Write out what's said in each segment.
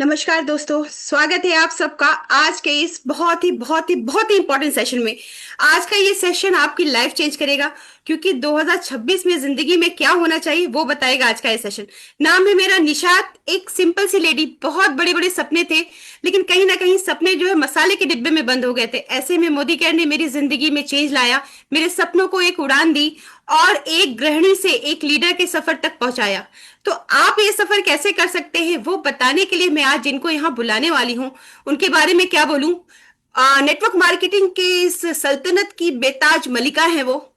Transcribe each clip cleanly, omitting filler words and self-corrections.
नमस्कार दोस्तों, स्वागत है आप सबका आज के इस बहुत ही इंपॉर्टेंट सेशन में। आज का ये सेशन आपकी लाइफ चेंज करेगा, क्योंकि 2026 में जिंदगी में क्या होना चाहिए वो बताएगा आज का ये सेशन। नाम है मेरा निशात, एक सिंपल सी लेडी। बहुत बड़े बड़े सपने थे, लेकिन कहीं ना कहीं सपने जो है मसाले के डिब्बे में बंद हो गए थे। ऐसे में मोदी केयर ने मेरी जिंदगी में चेंज लाया, मेरे सपनों को एक उड़ान दी और एक गृहिणी से एक लीडर के सफर तक पहुंचाया। तो आप ये सफर कैसे कर सकते हैं वो बताने के लिए मैं आज जिनको यहाँ बुलाने वाली हूँ उनके बारे में क्या बोलूं। नेटवर्क मार्केटिंग के इस सल्तनत की बेताज मलिका है वो,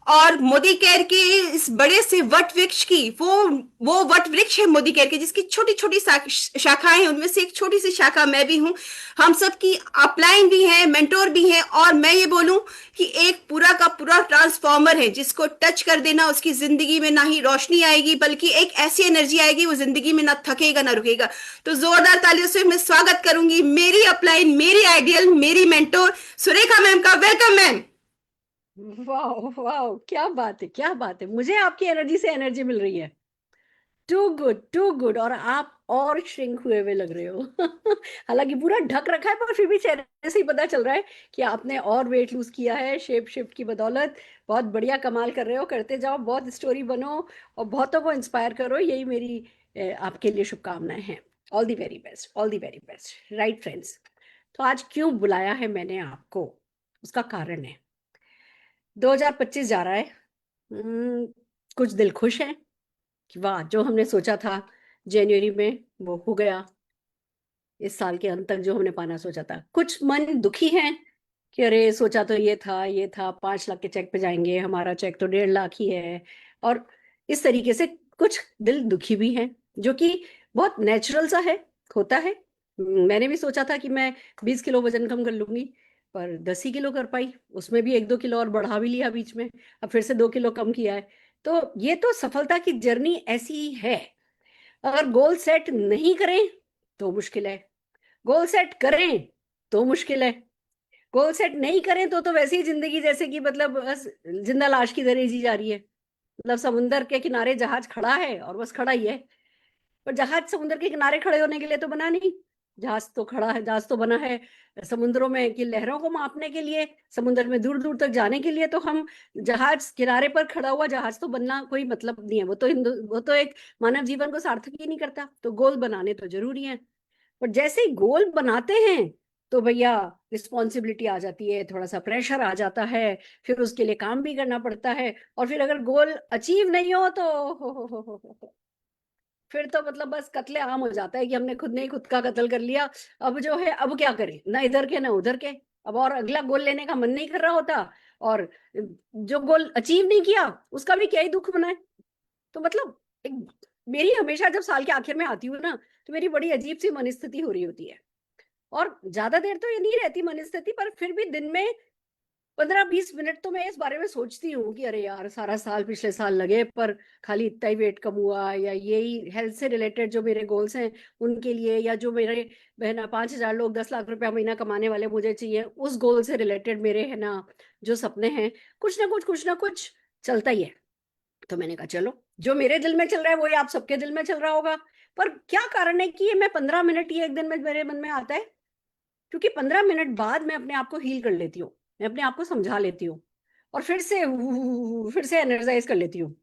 और मोदी केयर के इस बड़े से वट वृक्ष की वो वट वृक्ष है मोदी केयर की, जिसकी छोटी छोटी शाखाएं हैं, उनमें से एक छोटी सी शाखा मैं भी हूँ। हम सब की अपलाइन भी है, मेंटोर भी है, और मैं ये बोलूं कि एक पूरा का पूरा ट्रांसफॉर्मर है, जिसको टच कर देना उसकी जिंदगी में ना ही रोशनी आएगी बल्कि एक ऐसी एनर्जी आएगी, वो जिंदगी में ना थकेगा ना रुकेगा। तो जोरदार तालियों से मैं स्वागत करूंगी मेरी अपलाइन, मेरी आइडियल, मेरी मेंटोर सुरेखा मैम का। Welcome ma'am. वाह वाह, क्या बात है, क्या बात है। मुझे आपकी एनर्जी से एनर्जी मिल रही है। Too good, too good. और आप और श्रिंक हुए हुए लग रहे हो। हालांकि पूरा ढक रखा है, पर फिर भी चेहरे से ही पता चल रहा है कि आपने और वेट लूज किया है शेप शिफ्ट की बदौलत। बहुत बढ़िया, कमाल कर रहे हो, करते जाओ, बहुत स्टोरी बनो और बहुतों को इंस्पायर करो। यही मेरी आपके लिए शुभकामनाएं हैं। All the very best, all the very best. Right friends, तो आज क्यों बुलाया है मैंने आपको, उसका कारण है 2025 जा रहा है। कुछ दिल खुश हैं कि वाह, जो हमने सोचा था जनवरी में वो हो गया। इस साल के अंत तक जो हमने पाना सोचा था। कुछ मन दुखी हैं कि अरे सोचा तो ये था 5 लाख के चेक पे जाएंगे, हमारा चेक तो 1.5 लाख ही है। और इस तरीके से कुछ दिल दुखी भी हैं, जो कि बहुत नेचुरल सा है, होता है। मैंने भी सोचा था कि मैं 20 किलो वजन कम कर लूंगी, पर 10 ही किलो कर पाई। उसमें भी 1-2 किलो और बढ़ा भी लिया बीच में, अब फिर से 2 किलो कम किया है। तो ये तो सफलता की जर्नी ऐसी ही है। अगर गोल सेट नहीं करें तो मुश्किल है, गोल सेट करें तो मुश्किल है। गोल सेट नहीं करें तो वैसे ही जिंदगी जैसे कि मतलब बस जिंदा लाश की तरह जी जा रही है। मतलब समुंदर के किनारे जहाज खड़ा है और बस खड़ा ही है, पर जहाज समुद्र के किनारे खड़े होने के लिए तो बना नहीं। जहाज तो खड़ा है, जहाज तो बना है समुद्रों में की लहरों को मापने के लिए, समुद्र में दूर दूर तक जाने के लिए। तो हम जहाज किनारे पर खड़ा हुआ जहाज तो बनना कोई मतलब नहीं है। वो तो एक मानव जीवन को सार्थक ही नहीं करता। तो गोल बनाने तो जरूरी है, पर जैसे ही गोल बनाते हैं तो भैया रिस्पॉन्सिबिलिटी आ जाती है, थोड़ा सा प्रेशर आ जाता है, फिर उसके लिए काम भी करना पड़ता है। और फिर अगर गोल अचीव नहीं हो तो हो, फिर तो मतलब बस कत्ले आम हो जाता है कि हमने खुद ने ही खुद का कत्ल कर लिया। अब जो है, अब क्या करें, ना इधर के ना उधर के। अब और अगला गोल लेने का मन नहीं कर रहा होता, और जो गोल अचीव नहीं किया उसका भी क्या ही दुख मनाए। तो मतलब एक, मेरी हमेशा जब साल के आखिर में आती हूँ ना, तो मेरी बड़ी अजीब सी मनस्थिति हो रही होती है। और ज्यादा देर तो ये नहीं रहती मनस्थिति, पर फिर भी दिन में 15-20 मिनट तो मैं इस बारे में सोचती हूँ कि अरे यार, सारा साल पिछले साल लगे पर खाली इतना ही वेट कम हुआ, या यही हेल्थ से रिलेटेड जो मेरे गोल्स हैं उनके लिए, या जो मेरे बहना 5,000 लोग 10 लाख रुपया महीना कमाने वाले मुझे चाहिए, उस गोल से रिलेटेड मेरे है ना जो सपने हैं, कुछ ना कुछ चलता ही है। तो मैंने कहा चलो, जो मेरे दिल में चल रहा है वही आप सबके दिल में चल रहा होगा। पर क्या कारण है कि ये मैं 15 मिनट ही एक दिन में मेरे मन में आता है? क्योंकि 15 मिनट बाद मैं अपने आप को हील कर लेती हूँ, मैं अपने आप को समझा लेती हूँ, और फिर से एनर्जाइज कर लेती हूँ।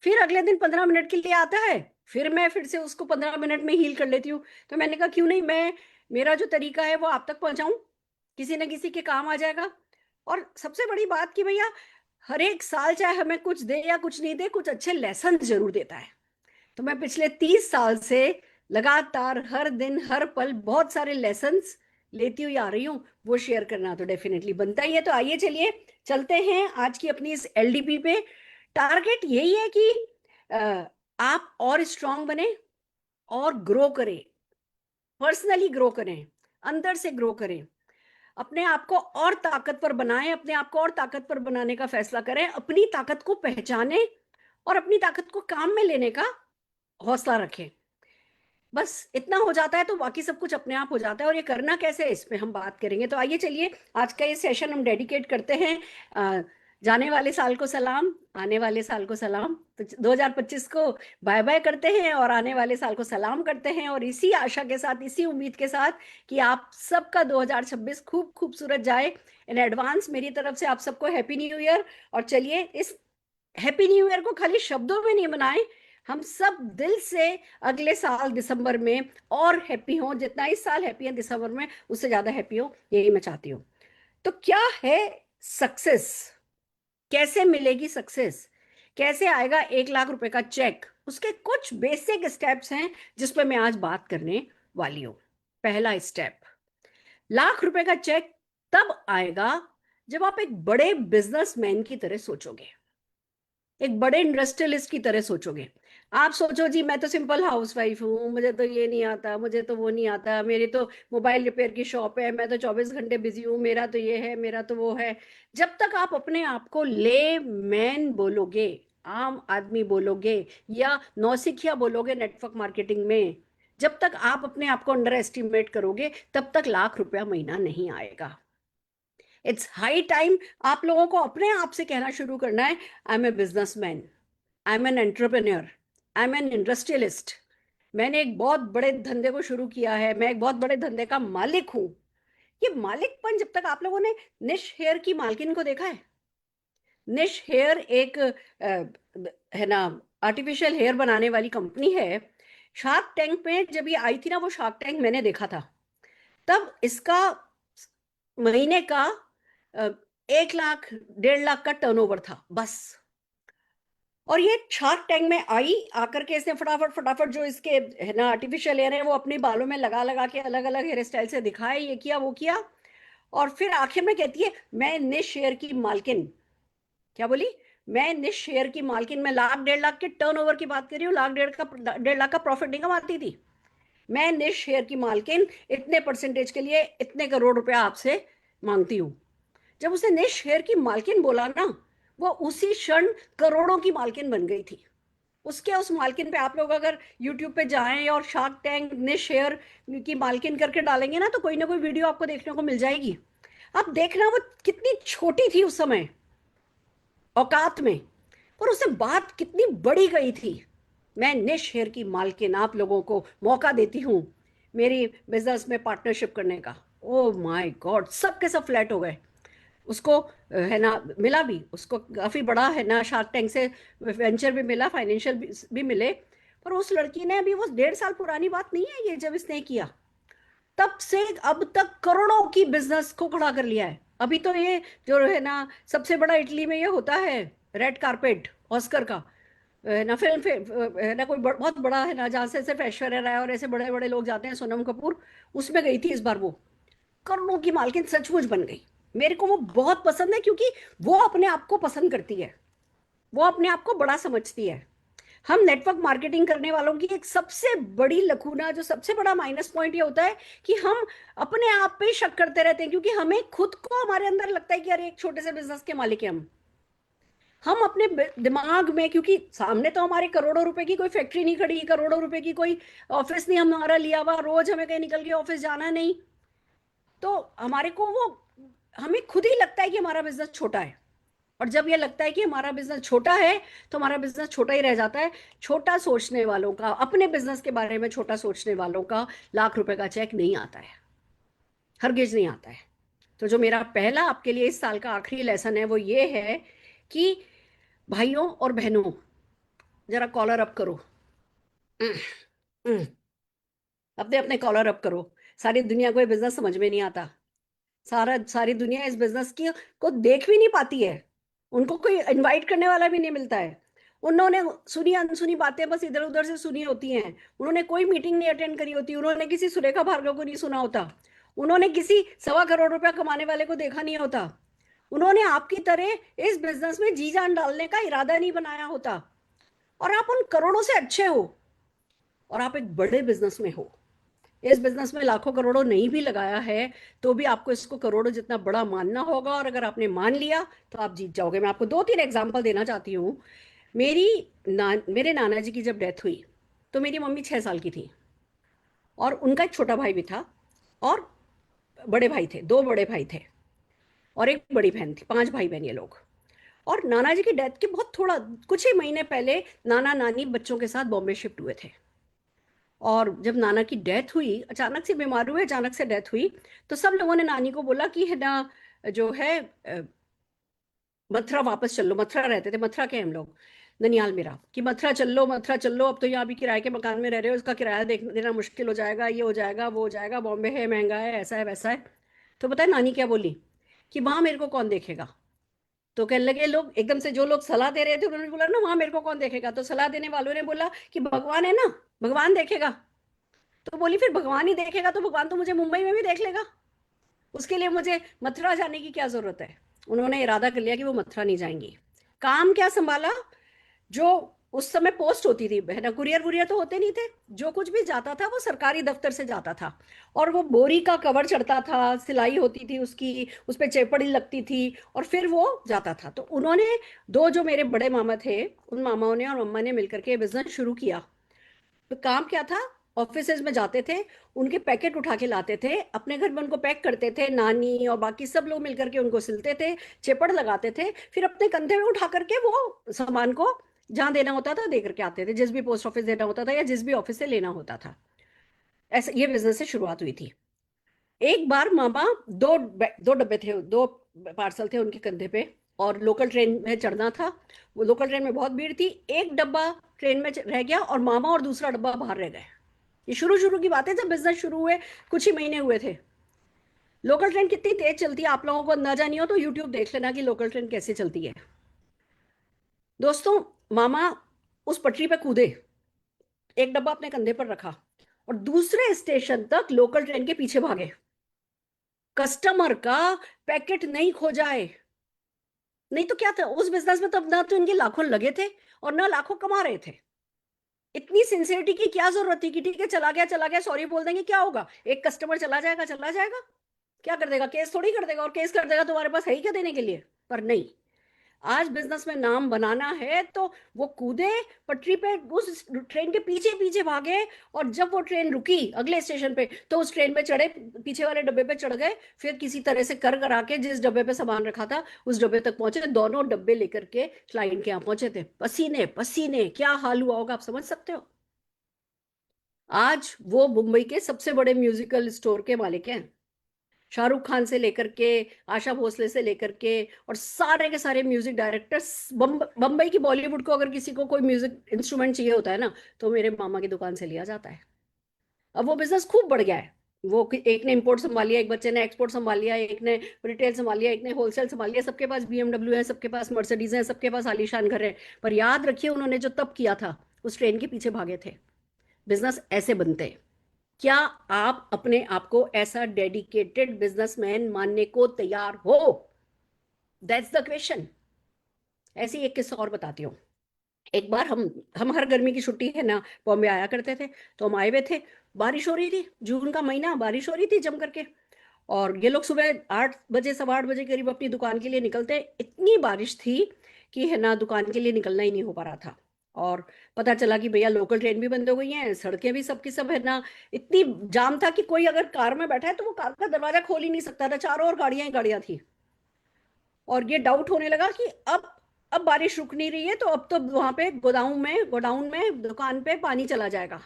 फिर अगले दिन 15 मिनट के लिए आता है, फिर मैं फिर से उसको 15 मिनट में हील कर लेती हूँ। तो मैंने कहा क्यों नहीं, मैं मेरा जो तरीका है वो आप तक पहुंचाऊं, किसी न किसी के काम आ जाएगा। और सबसे बड़ी बात कि भैया, हर एक साल चाहे हमें कुछ दे या कुछ नहीं दे, कुछ अच्छे लेसन जरूर देता है। तो मैं पिछले 30 साल से लगातार हर दिन हर पल बहुत सारे लेसन्स लेती हुई आ रही हूँ। वो शेयर करना तो डेफिनेटली बनता ही है। तो आइए चलिए चलते हैं आज की अपनी इस एलडीपी पे। टारगेट यही है कि आप और स्ट्रांग बने और ग्रो करें, पर्सनली ग्रो करें, अंदर से ग्रो करें, अपने आप को और ताकतवर बनाएं, अपने आप को और ताकतवर बनाने का फैसला करें, अपनी ताकत को पहचानें और अपनी ताकत को काम में लेने का हौसला रखें। बस इतना हो जाता है तो बाकी सब कुछ अपने आप हो जाता है। और ये करना कैसे है, इस पे हम बात करेंगे। तो आइए चलिए आज का ये सेशन हम डेडिकेट करते हैं जाने वाले साल को सलाम, आने वाले साल को सलाम। तो 2025 को बाय बाय करते हैं और आने वाले साल को सलाम करते हैं, और इसी आशा के साथ, इसी उम्मीद के साथ कि आप सबका 2026 खूब खूबसूरत जाए। इन एडवांस मेरी तरफ से आप सबको हैप्पी न्यू ईयर। और चलिए इस हैप्पी न्यू ईयर को खाली शब्दों में नहीं मनाएं, हम सब दिल से अगले साल दिसंबर में और हैप्पी हों। जितना इस साल हैप्पी है दिसंबर में, उससे ज्यादा हैप्पी हो, यही मैं चाहती हूँ। तो क्या है सक्सेस? कैसे मिलेगी सक्सेस? कैसे आएगा 1 लाख रुपए का चेक? उसके कुछ बेसिक स्टेप्स हैं जिस पर मैं आज बात करने वाली हूं। पहला स्टेप, 1 लाख रुपए का चेक तब आएगा जब आप एक बड़े बिजनेसमैन की तरह सोचोगे, एक बड़े इंडस्ट्रियलिस्ट की तरह सोचोगे। आप सोचो जी मैं तो सिंपल हाउसवाइफ हूँ, मुझे तो ये नहीं आता, मुझे तो वो नहीं आता, मेरी तो मोबाइल रिपेयर की शॉप है, मैं तो 24 घंटे बिजी हूँ, मेरा तो ये है, मेरा तो वो है। जब तक आप अपने आप को ले मैन बोलोगे, आम आदमी बोलोगे, या नौसिखिया बोलोगे नेटवर्क मार्केटिंग में, जब तक आप अपने आप को अंडर एस्टिमेट करोगे, तब तक 1 लाख रुपया महीना नहीं आएगा। इट्स हाई टाइम आप लोगों को अपने आप से कहना शुरू करना है, I am a businessman, I am an entrepreneur, I am an industrialist. मैंने एक बहुत बड़े धंधे को शुरू किया है, मैं एक बहुत बड़े धंधे का मालिक हूं। ये मालिकपन, जब तक आप लोगों ने निश हेयर की मालकिन को देखा है? निश हेयर एक है ना, आर्टिफिशियल हेयर बनाने वाली कंपनी है। शार्क टैंक में जब ये आई थी ना, वो शार्क टैंक मैंने देखा था, तब इसका महीने का 1 लाख 1.5 लाख का टर्नओवर था बस। और ये शार्क टैंक में आई, आकर के इसने फटाफट फटाफट जो इसके है ना आर्टिफिशियल हेयर है वो अपने बालों में लगा लगा के अलग अलग हेयर स्टाइल से दिखाए, ये किया वो किया, और फिर आखिर में कहती है मैं निश शेयर की मालकिन। क्या बोली? मैं निश शेयर की मालकिन। मैं 1 लाख 1.5 लाख के टर्नओवर की बात कर रही हूँ, लाख डेढ़ का 1.5 लाख का प्रॉफिट नहीं कमाती थी। मैं निश शेयर की मालकिन इतने परसेंटेज के लिए इतने करोड़ रुपया आपसे मांगती हूँ। जब उसने निश शेयर की मालकिन बोला ना, वो उसी क्षण करोड़ों की मालकिन बन गई थी। उसके उस मालकिन पे आप लोग अगर यूट्यूब पे जाएं और शार्क टैंक निश शेयर की मालकिन करके डालेंगे ना, तो कोई ना कोई वीडियो आपको देखने को मिल जाएगी। आप देखना वो कितनी छोटी थी उस समय औकात में, पर उससे बात कितनी बड़ी गई थी। मैं निश हेयर की मालकिन, आप लोगों को मौका देती हूँ मेरी बिजनेस में पार्टनरशिप करने का। ओ माय गॉड, सबके सब फ्लैट हो गए। उसको है ना मिला भी, उसको काफी बड़ा है ना शार्क टैंक से वेंचर भी मिला, फाइनेंशियल भी मिले। पर उस लड़की ने, अभी वो 1.5 साल पुरानी बात नहीं है ये, जब इसने किया तब से अब तक करोड़ों की बिजनेस को खड़ा कर लिया है। अभी तो ये जो है ना सबसे बड़ा इटली में ये होता है रेड कारपेट ऑस्कर का, है ना फिल्म है ना, कोई बहुत बड़ा है ना, जहाँ से सिर्फ ऐश्वर्या राय और ऐसे बड़े बड़े लोग जाते हैं, सोनम कपूर, उसमें गई थी इस बार वो। करोड़ों की मालकिन सचमुच बन गई। मेरे को वो बहुत पसंद है, क्योंकि वो अपने आप को पसंद करती है, वो अपने आप को बड़ा समझती है। हम नेटवर्क मार्केटिंग करने वालों की एक सबसे बड़ी लकूना, जो सबसे बड़ा माइनस पॉइंट ये होता है कि हम अपने आप पे शक करते रहते हैं, क्योंकि हमें खुद को हमारे अंदर लगता है कि अरे एक छोटे से बिजनेस के मालिक हैं हम अपने दिमाग में, क्योंकि सामने तो हमारे करोड़ों रुपए की कोई फैक्ट्री नहीं खड़ी, करोड़ों रुपए की कोई ऑफिस नहीं हमारा लिया हुआ, रोज हमें कहीं निकल के ऑफिस जाना नहीं, तो हमारे को वो, हमें खुद ही लगता है कि हमारा बिजनेस छोटा है। और जब ये लगता है कि हमारा बिजनेस छोटा है, तो हमारा बिजनेस छोटा ही रह जाता है। छोटा सोचने वालों का, अपने बिजनेस के बारे में छोटा सोचने वालों का 1 लाख रुपए का चेक नहीं आता है, हरगिज नहीं आता है। तो जो मेरा पहला आपके लिए इस साल का आखिरी लेसन है वो ये है कि भाइयों और बहनों, जरा कॉलर अप करो। अपने अपने कॉलर अप करो। सारी दुनिया को ये बिजनेस समझ में नहीं आता। सारी दुनिया इस बिजनेस की को देख भी नहीं पाती है, उनको कोई इनवाइट करने वाला भी नहीं मिलता है। उन्होंने सुनी अनसुनी बातें बस इधर उधर से सुनी होती हैं, उन्होंने कोई मीटिंग नहीं अटेंड करी होती, उन्होंने किसी सुरेखा भार्गव को नहीं सुना होता, उन्होंने किसी 1.25 करोड़ रुपया कमाने वाले को देखा नहीं होता, उन्होंने आपकी तरह इस बिजनेस में जी जान डालने का इरादा नहीं बनाया होता। और आप उन करोड़ों से अच्छे हो, और आप एक बड़े बिजनेस में हो। इस बिजनेस में लाखों करोड़ों नहीं भी लगाया है, तो भी आपको इसको करोड़ों जितना बड़ा मानना होगा, और अगर आपने मान लिया तो आप जीत जाओगे। मैं आपको 2-3 एग्जांपल देना चाहती हूँ। मेरे नाना जी की जब डेथ हुई, तो मेरी मम्मी 6 साल की थी, और उनका एक छोटा भाई भी था, और बड़े भाई थे, 2 बड़े भाई थे, और एक बड़ी बहन थी, 5 भाई बहन ये लोग। और नाना जी की डेथ के बहुत थोड़ा कुछ ही महीने पहले नाना नानी बच्चों के साथ बॉम्बे शिफ्ट हुए थे। और जब नाना की डेथ हुई, अचानक से बीमार हुए, अचानक से डेथ हुई, तो सब लोगों ने नानी को बोला कि है ना, जो है मथुरा वापस चल लो। मथुरा रहते थे, मथुरा के हम लोग, ननियाल मेरा, कि मथुरा चल लो, मथुरा चल लो, अब तो यहाँ भी किराए के मकान में रह रहे हो, इसका किराया देना मुश्किल हो जाएगा, ये हो जाएगा, वो हो जाएगा, बॉम्बे है, महंगा है, ऐसा है, वैसा है। तो पता है नानी क्या बोली? कि वहां मेरे को कौन देखेगा। तो कहने लगे लोग, एकदम से जो लोग सलाह दे रहे थे उन्होंने बोला ना वहां मेरे को कौन देखेगा, तो सलाह देने वालों ने बोला कि भगवान है ना, भगवान देखेगा। तो बोली फिर भगवान ही देखेगा तो भगवान तो मुझे मुंबई में भी देख लेगा, उसके लिए मुझे मथुरा जाने की क्या जरूरत है। उन्होंने इरादा कर लिया कि वो मथुरा नहीं जाएंगी। काम क्या संभाला? जो उस समय पोस्ट होती थी, है ना, कुरियर वुरियर तो होते नहीं थे, जो कुछ भी जाता था वो सरकारी दफ्तर से जाता था। और वो बोरी का कवर चढ़ता था, सिलाई होती थी उसकी, उस पर चेपड़ी लगती थी, और फिर वो जाता था। तो उन्होंने, दो जो मेरे बड़े मामा थे, उन मामाओं ने और मम्मा ने मिलकर के बिजनेस शुरू किया। तो काम क्या था? ऑफिसेज में जाते थे, उनके पैकेट उठा के लाते थे, अपने घर में उनको पैक करते थे, नानी और बाकी सब लोग मिलकर के उनको सिलते थे, चेपड़ लगाते थे, फिर अपने कंधे में उठा करके वो सामान को जहां देना होता था दे करके आते थे, जिस भी पोस्ट ऑफिस देना होता था या जिस भी ऑफिस से लेना होता था। ऐसे ये बिजनेस से शुरुआत हुई थी। एक बार मामा, दो डब्बे थे, दो पार्सल थे उनके कंधे पे, और लोकल ट्रेन में चढ़ना था। वो लोकल ट्रेन में बहुत भीड़ थी, एक डब्बा ट्रेन में रह गया और मामा और दूसरा डब्बा बाहर रह गए। ये शुरू शुरू की बात है, जब बिजनेस शुरू हुए कुछ ही महीने हुए थे। लोकल ट्रेन कितनी तेज चलती है, आप लोगों को अंदाजा नहीं हो तो यूट्यूब देख लेना कि लोकल ट्रेन कैसे चलती है। दोस्तों, मामा उस पटरी पे कूदे, एक डब्बा अपने कंधे पर रखा, और दूसरे स्टेशन तक लोकल ट्रेन के पीछे भागे। कस्टमर का पैकेट नहीं खो जाए। नहीं तो क्या था उस बिजनेस में, तब ना तो इनके लाखों लगे थे और ना लाखों कमा रहे थे। इतनी सिंसियरिटी की क्या जरूरत थी कि ठीक है चला गया, चला गया, सॉरी बोल देंगे, क्या होगा, एक कस्टमर चला जाएगा, चला जाएगा, क्या कर देगा, केस थोड़ी कर देगा, और केस कर देगा तुम्हारे पास है ही क्या देने के लिए। पर नहीं, आज बिजनेस में नाम बनाना है तो वो कूदे, पटरी पे उस ट्रेन के पीछे पीछे भागे, और जब वो ट्रेन रुकी अगले स्टेशन पे तो उस ट्रेन पे चढ़े, पीछे वाले डब्बे पे चढ़ गए, फिर किसी तरह से कर करा के जिस डब्बे पे सामान रखा था उस डब्बे तक पहुंचे। दोनों डब्बे लेकर के क्लाइंट के यहाँ पहुंचे थे, पसीने पसीने, क्या हाल हुआ होगा आप समझ सकते हो। आज वो मुंबई के सबसे बड़े म्यूजिकल स्टोर के मालिक हैं। शाहरुख खान से लेकर के, आशा भोसले से लेकर के, और सारे के सारे म्यूजिक डायरेक्टर्स, बम्बई की बॉलीवुड को अगर किसी को कोई म्यूजिक इंस्ट्रूमेंट चाहिए होता है ना, तो मेरे मामा की दुकान से लिया जाता है। अब वो बिजनेस खूब बढ़ गया है। एक ने इंपोर्ट संभाल लिया, एक बच्चे ने एक्सपोर्ट संभाल लिया, एक ने रिटेल संभाल लिया, एक ने होलसेल संभाल लिया, सबके पास बीएमडब्ल्यू है, सबके पास मर्सिडीज है, सबके पास आलीशान घर है। पर याद रखिए, उन्होंने जो तब किया था उस ट्रेन के पीछे भागे थे। बिजनेस ऐसे बनते हैं। क्या आप अपने आप को ऐसा डेडिकेटेड बिजनेसमैन मानने को तैयार हो? That's the question. ऐसी एक किस्सा और बताती हूँ। एक बार हम हर गर्मी की छुट्टी है ना बॉम्बे आया करते थे, तो हम आए हुए थे, बारिश हो रही थी, जून का महीना, बारिश हो रही थी जम करके। और ये लोग सुबह 8 बजे, सवा 8 बजे करीब अपनी दुकान के लिए निकलते। इतनी बारिश थी कि है ना दुकान के लिए निकलना ही नहीं हो पा रहा था। और पता चला कि भैया लोकल ट्रेन भी बंद हो गई हैं, सड़कें भी सबकी सब है ना, इतनी जाम था कि कोई अगर कार में बैठा है तो वो कार का दरवाजा खोल ही नहीं सकता था, चारों ओर गाड़ियां ही गाड़ियां थी। और ये डाउट होने लगा कि अब बारिश रुक नहीं रही है, तो अब तो वहां पे गोडाउन में दुकान पे पानी चला जाएगा।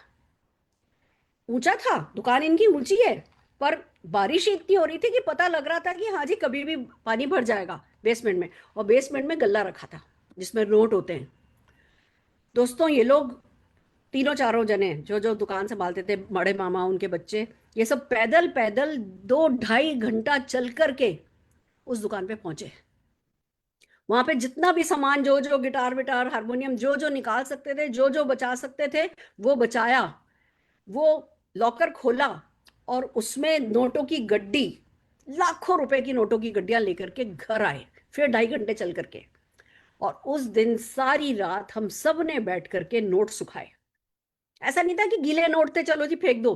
ऊंचा था, दुकान इनकी ऊंची है, पर बारिश ही इतनी हो रही थी कि पता लग रहा था कि हाँ जी कभी भी पानी भर जाएगा बेसमेंट में। और बेसमेंट में गल्ला रखा था जिसमें नोट होते हैं। दोस्तों, ये लोग तीनों चारों जने जो जो दुकान संभालते थे, बड़े मामा, उनके बच्चे, ये सब पैदल पैदल 2-2.5 घंटा चल करके उस दुकान पे पहुंचे। वहां पे जितना भी सामान, जो जो गिटार विटार हारमोनियम, जो जो निकाल सकते थे, जो जो बचा सकते थे, वो बचाया। वो लॉकर खोला और उसमें नोटों की गड्डी, लाखों रुपए की नोटों की गड्डियां लेकर के घर आए, फिर 2.5 घंटे चल करके। और उस दिन सारी रात हम सब ने बैठ करके नोट सुखाए। ऐसा नहीं था कि गीले नोट थे चलो जी फेंक दो।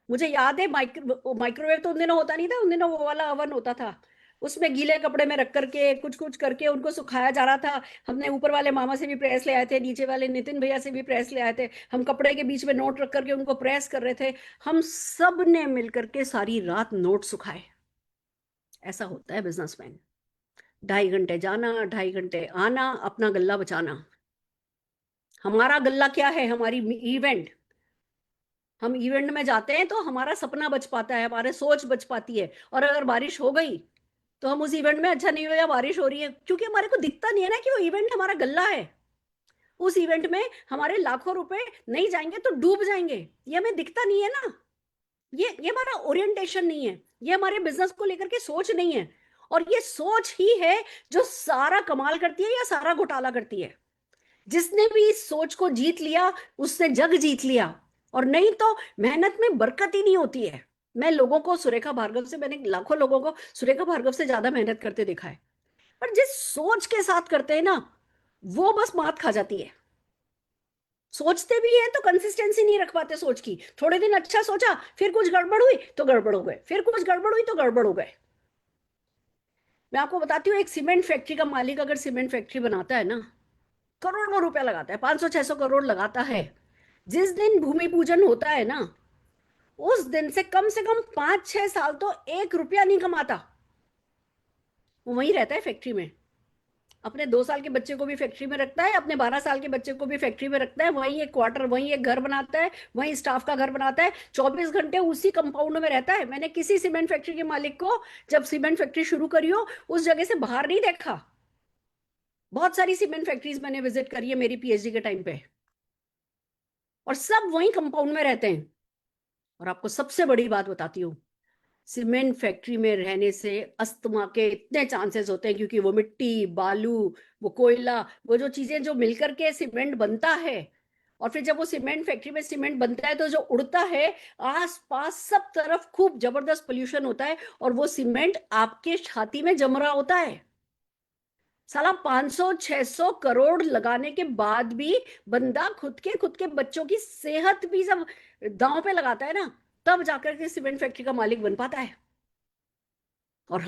मुझे याद है, माइक्रोवेव तो उन दिनों होता नहीं था, उन दिनों वो वाला अवन होता था, उसमें गीले कपड़े में रख करके कुछ कुछ करके उनको सुखाया जा रहा था। हमने ऊपर वाले मामा से भी प्रेस ले आए थे, नीचे वाले नितिन भैया से भी प्रेस ले आए थे, हम कपड़े के बीच में नोट रख करके उनको प्रेस कर रहे थे। हम सब ने मिलकर के सारी रात नोट सुखाए। ऐसा होता है बिजनेसमैन। 2.5 घंटे जाना, 2.5 घंटे आना, अपना गल्ला बचाना। हमारा गल्ला क्या है? हमारी इवेंट। हम इवेंट में जाते हैं तो हमारा सपना बच पाता है, हमारे सोच बच पाती है। और अगर बारिश हो गई तो हम उस इवेंट में, अच्छा नहीं हो या बारिश हो रही है, क्योंकि हमारे को दिखता नहीं है ना कि वो इवेंट हमारा गल्ला है। उस इवेंट में हमारे लाखों रुपए नहीं जाएंगे तो डूब जाएंगे, ये हमें दिखता नहीं है ना। ये हमारा ओरिएंटेशन नहीं है, ये हमारे बिजनेस को लेकर के सोच नहीं है। और ये सोच ही है जो सारा कमाल करती है या सारा घोटाला करती है। जिसने भी इस सोच को जीत लिया उसने जग जीत लिया। और नहीं तो मेहनत में बरकत ही नहीं होती है। मैं लोगों को, सुरेखा भार्गव से, मैंने लाखों लोगों को सुरेखा भार्गव से ज्यादा मेहनत करते देखा है, पर जिस सोच के साथ करते हैं ना, वो बस मात खा जाती है। सोचते भी हैं तो कंसिस्टेंसी नहीं रख पाते सोच की। थोड़े दिन अच्छा सोचा, फिर कुछ गड़बड़ हुई तो गड़बड़ हो गए, फिर कुछ गड़बड़ हुई तो गड़बड़ हो गए। मैं आपको बताती हूँ, एक सीमेंट फैक्ट्री का मालिक अगर सीमेंट फैक्ट्री बनाता है ना, करोड़ों रुपया लगाता है, 500-600 करोड़ लगाता है। जिस दिन भूमि पूजन होता है ना, उस दिन से कम 5-6 साल तो 1 रुपया नहीं कमाता। वो वहीं रहता है फैक्ट्री में। अपने 2 साल के बच्चे को भी फैक्ट्री में रखता है, अपने 12 साल के बच्चे को भी फैक्ट्री में रखता है, वहीं एक क्वार्टर, वहीं एक घर बनाता है, वहीं स्टाफ का घर बनाता है, 24 घंटे उसी कंपाउंड में रहता है। मैंने किसी सीमेंट फैक्ट्री के मालिक को, जब सीमेंट फैक्ट्री शुरू करी हो, उस जगह से बाहर नहीं देखा। बहुत सारी सीमेंट फैक्ट्रीज मैंने विजिट करी है मेरी पीएचडी के टाइम पे, और सब वहीं कंपाउंड में रहते हैं। और आपको सबसे बड़ी बात बताती हूँ, सीमेंट फैक्ट्री में रहने से अस्थमा के इतने चांसेस होते हैं, क्योंकि वो मिट्टी, बालू, वो कोयला, वो जो चीजें जो मिलकर के सीमेंट बनता है, और फिर जब वो सीमेंट फैक्ट्री में सीमेंट बनता है तो जो उड़ता है, आस पास सब तरफ खूब जबरदस्त पोल्यूशन होता है, और वो सीमेंट आपके छाती में जम रहा होता है। साला 500-600 करोड़ लगाने के बाद भी बंदा खुद के बच्चों की सेहत भी जब दांव पे लगाता है ना, तब जाकर के सीमेंट फैक्ट्री का मालिक बन पाता है। और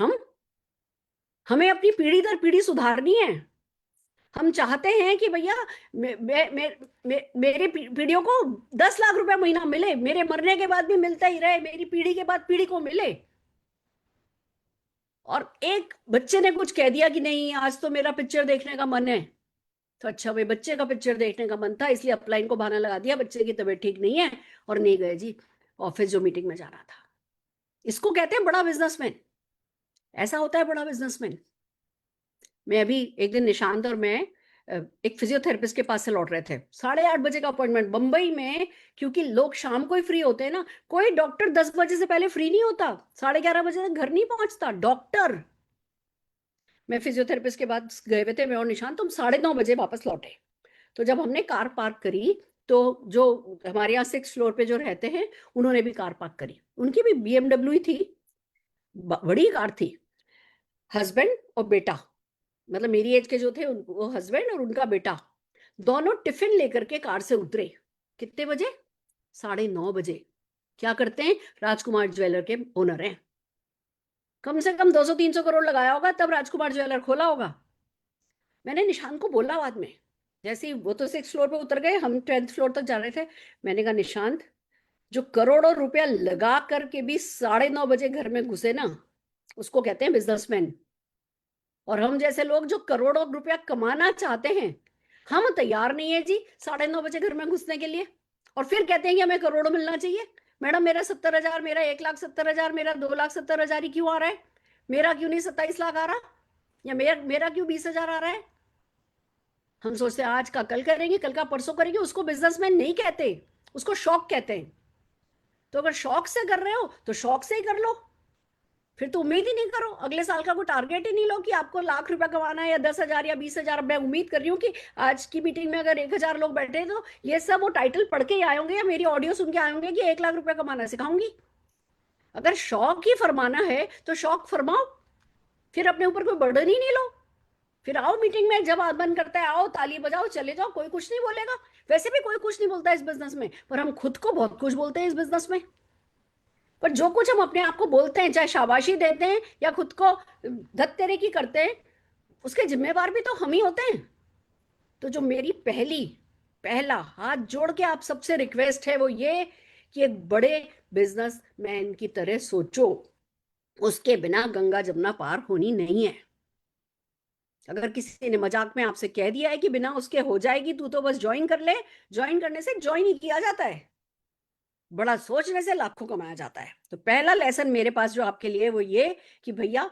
हमें अपनी पीढ़ी दर पीढ़ी सुधारनी है। हम चाहते हैं कि भैया मेरी पीढ़ियों को 10 लाख रुपए महीना मिले, मेरे मरने के बाद भी मिलता ही रहे, मेरी पीढ़ी के बाद पीढ़ी को मिले। और एक बच्चे ने कुछ कह दिया कि नहीं आज तो मेरा पिक्चर देखने का मन है, तो अच्छा भाई, बच्चे का पिक्चर देखने का मन था इसलिए अपलाइन को बहाना लगा दिया, बच्चे की तबीयत ठीक नहीं है, और नहीं गए जी ऑफिस जो मीटिंग में जाना था। इसको कहते हैं बड़ा बिजनेसमैन। ऐसा होता है बड़ा बिजनेसमैन। मैं अभी एक दिन, निशांत और मैं एक फिजियोथेरेपिस्ट के पास से लौट रहे थे, 8:30 बजे का अपॉइंटमेंट बंबई में। क्योंकि लोग शाम को ही फ्री होते हैं ना, कोई डॉक्टर 10 बजे से पहले फ्री नहीं होता, 11:30 बजे तक घर नहीं पहुंचता डॉक्टर। मैं फिजियोथेरेपिस्ट के पास गए हुए थे, मैं और निशांत, तुम 9:30 बजे वापस लौटे। तो जब हमने कार पार्क करी, तो जो हमारे यहाँ 6th फ्लोर पे जो रहते हैं, उन्होंने भी कार पार्क करी। उनकी भी BMW ही थी, बड़ी कार थी। हस्बैंड और बेटा, मतलब मेरी एज के जो थे, वो हस्बैंड और उनका बेटा, दोनों टिफिन लेकर के कार से उतरे। कितने बजे? 9:30 बजे। क्या करते हैं? राजकुमार ज्वेलर के ओनर हैं। कम से कम 200-300 करोड़ लगाया होगा तब राजकुमार ज्वेलर खोला होगा। मैंने निशांत को बोला बाद में, जैसे ही वो तो 6th फ्लोर पे उतर गए, हम 10th फ्लोर तक जा रहे थे, मैंने कहा निशांत, जो करोड़ों रुपया लगा करके भी 9:30 बजे घर में घुसे ना, उसको कहते हैं बिजनेसमैन। और हम जैसे लोग जो करोड़ों रुपया कमाना चाहते हैं, हम तैयार नहीं है जी 9:30 बजे घर में घुसने के लिए। और फिर कहते हैं कि हमें करोड़ों मिलना चाहिए। मैडम, मेरा 70,000, मेरा 1,70,000, मेरा 2,70,000 ही क्यों आ रहा है? मेरा क्यों नहीं 27 लाख आ रहा? या मेरा क्यों 20,000 आ रहा है? हम सोचते हैं आज का कल करेंगे, कल का परसों करेंगे। उसको बिजनेसमैन नहीं कहते, उसको शौक कहते हैं। तो अगर शौक से कर रहे हो तो शौक से ही कर लो, फिर तो उम्मीद ही नहीं करो, अगले साल का कोई टारगेट ही नहीं लो कि आपको लाख रुपया कमाना है या 10,000 या 20,000। मैं उम्मीद कर रही हूँ कि आज की मीटिंग में अगर 1,000 लोग बैठे तो ये सब वो टाइटल पढ़ के ही आए होंगे या मेरी ऑडियो सुन के आए होंगे कि 1 लाख रुपया कमाना सिखाऊंगी। अगर शौक ही फरमाना है तो शौक फरमाओ, फिर अपने ऊपर कोई बर्डन ही नहीं लो। फिर आओ मीटिंग में, जब मन करता है आओ, ताली बजाओ, चले जाओ, कोई कुछ नहीं बोलेगा। वैसे भी कोई कुछ नहीं बोलता इस बिजनेस में, पर हम खुद को बहुत कुछ बोलते हैं इस बिजनेस में। पर जो कुछ हम अपने आप को बोलते हैं, चाहे शाबाशी देते हैं या खुद को धत्तेरे की करते हैं, उसके जिम्मेवार भी तो हम ही होते हैं। तो जो मेरी पहला हाथ जोड़ के आप सबसे रिक्वेस्ट है वो ये कि एक बड़े बिजनेसमैन की तरह सोचो। उसके बिना गंगा जमुना पार होनी नहीं है। अगर किसी ने मजाक में आपसे कह दिया है कि बिना उसके हो जाएगी, तू तो बस ज्वाइन कर ले, ज्वाइन करने से ज्वाइन ही किया जाता है, बड़ा सोचने से लाखों कमाया जाता है। तो पहला लेसन मेरे पास जो आपके लिए वो ये कि भैया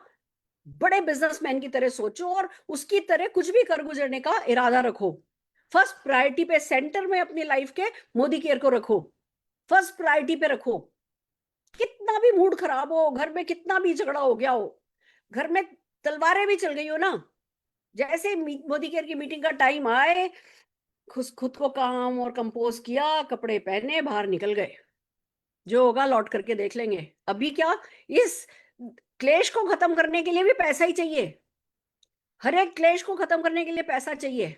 बड़े बिजनेसमैन की तरह सोचो और उसकी तरह कुछ भी कर गुजरने का इरादा रखो। फर्स्ट प्रायोरिटी पे, सेंटर में अपनी लाइफ के मोदी केयर को रखो, फर्स्ट प्रायोरिटी पे रखो। कितना भी मूड खराब हो, घर में कितना भी झगड़ा हो गया हो, घर में तलवारें भी चल गई हो ना, जैसे मोदी केयर की मीटिंग का टाइम आए, खुद को काम और कंपोज किया, कपड़े पहने, बाहर निकल गए, जो होगा लौट करके देख लेंगे। अभी क्या, इस क्लेश को खत्म करने के लिए भी पैसा ही चाहिए, हर एक क्लेश को खत्म करने के लिए पैसा चाहिए।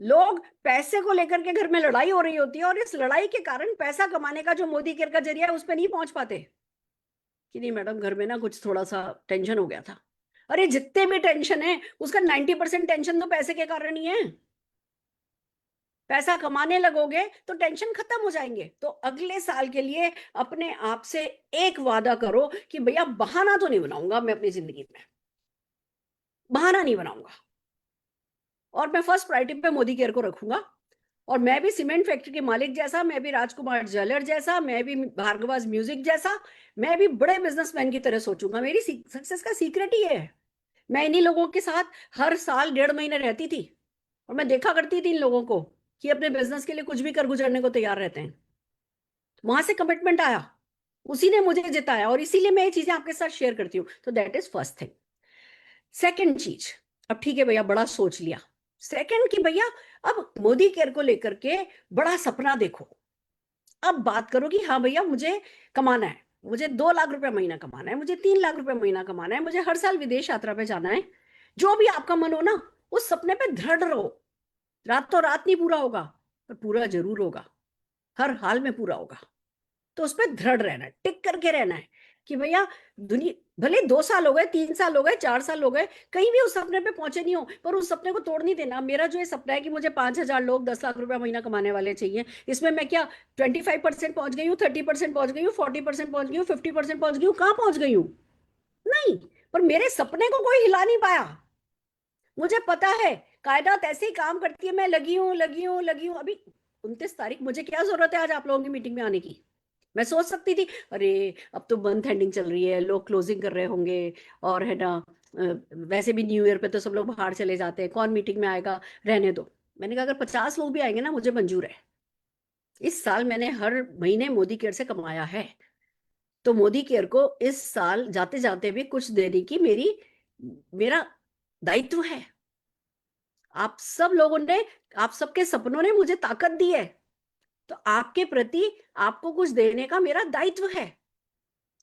लोग पैसे को लेकर के घर में लड़ाई हो रही होती है और इस लड़ाई के कारण पैसा कमाने का जो मोदी केयर का जरिया है उस पर नहीं पहुंच पाते कि नहीं मैडम घर में ना कुछ थोड़ा सा टेंशन हो गया था। अरे जितने भी टेंशन है उसका 90% टेंशन तो पैसे के कारण ही है। पैसा कमाने लगोगे तो टेंशन खत्म हो जाएंगे। तो अगले साल के लिए अपने आप से एक वादा करो कि भैया बहाना तो नहीं बनाऊंगा मैं अपनी जिंदगी में, बहाना नहीं बनाऊंगा, और मैं फर्स्ट प्रायोरिटी पे मोदी केयर को रखूंगा। और मैं भी सीमेंट फैक्ट्री के मालिक जैसा, मैं भी राजकुमार ज्वेलर जैसा, मैं भी भार्गवाज म्यूजिक जैसा, मैं भी बड़े बिजनेसमैन की तरह सोचूंगा। मेरी सक्सेस का सीक्रेट ही है। मैं इन्हीं लोगों के साथ हर साल 1.5 महीने रहती थी और मैं देखा करती थी इन लोगों को कि अपने बिजनेस के लिए कुछ भी कर गुजरने को तैयार रहते हैं। वहां से कमिटमेंट आया, उसी ने मुझे जिताया, और इसीलिए मैं ये चीजें आपके साथ शेयर करती हूँ। तो that is first thing. Second चीज, अब ठीक है भैया बड़ा सोच लिया, सेकेंड कि भैया अब मोदी केयर को लेकर के बड़ा सपना देखो। अब बात करो कि हाँ भैया मुझे कमाना है, मुझे 2 लाख रुपए महीना कमाना है, मुझे 3 लाख रुपए महीना कमाना है, मुझे हर साल विदेश यात्रा पे जाना है। जो भी आपका मन हो ना, उस सपने पे दृढ़ रहो। रातों रात नहीं पूरा होगा, पर पूरा जरूर होगा, हर हाल में पूरा होगा। तो उस पर दृढ़ रहना है, टिक करके रहना है कि भैया दुनिया भले 2 साल हो गए, 3 साल हो गए, 4 साल हो गए, कहीं भी उस सपने पे पहुंचे नहीं हो, पर उस सपने को तोड़ नहीं देना। मेरा जो ये सपना है कि मुझे 5,000 लोग 10 लाख रुपया महीना कमाने वाले चाहिए, इसमें मैं क्या 25% पहुंच गई हूँ, 30% पहुंच गई हूँ, 40% पहुंच गई हूँ, 50% पहुंच गई हूँ, कहाँ पहुंच गई हूँ? नहीं। पर मेरे सपने को कोई हिला नहीं पाया। मुझे पता है कायनात ऐसे ही काम करती है, मैं लगी हूँ लगी हूँ लगी हूँ। अभी 29 तारीख, मुझे क्या जरूरत है आज आप लोगों की मीटिंग में आने की? मैं सोच सकती थी अरे अब तो मंथ एंडिंग चल रही है, लोग क्लोजिंग कर रहे होंगे, और है ना वैसे भी न्यू ईयर पे तो सब लोग बाहर चले जाते हैं, कौन मीटिंग में आएगा, रहने दो। मैंने कहा अगर 50 लोग भी आएंगे ना मुझे मंजूर है। इस साल मैंने हर महीने मोदी केयर से कमाया है, तो मोदी केयर को इस साल जाते जाते भी कुछ देने की मेरा दायित्व है। आप सब लोगों ने, आप सबके सपनों ने मुझे ताकत दी है, तो आपके प्रति आपको कुछ देने का मेरा दायित्व है।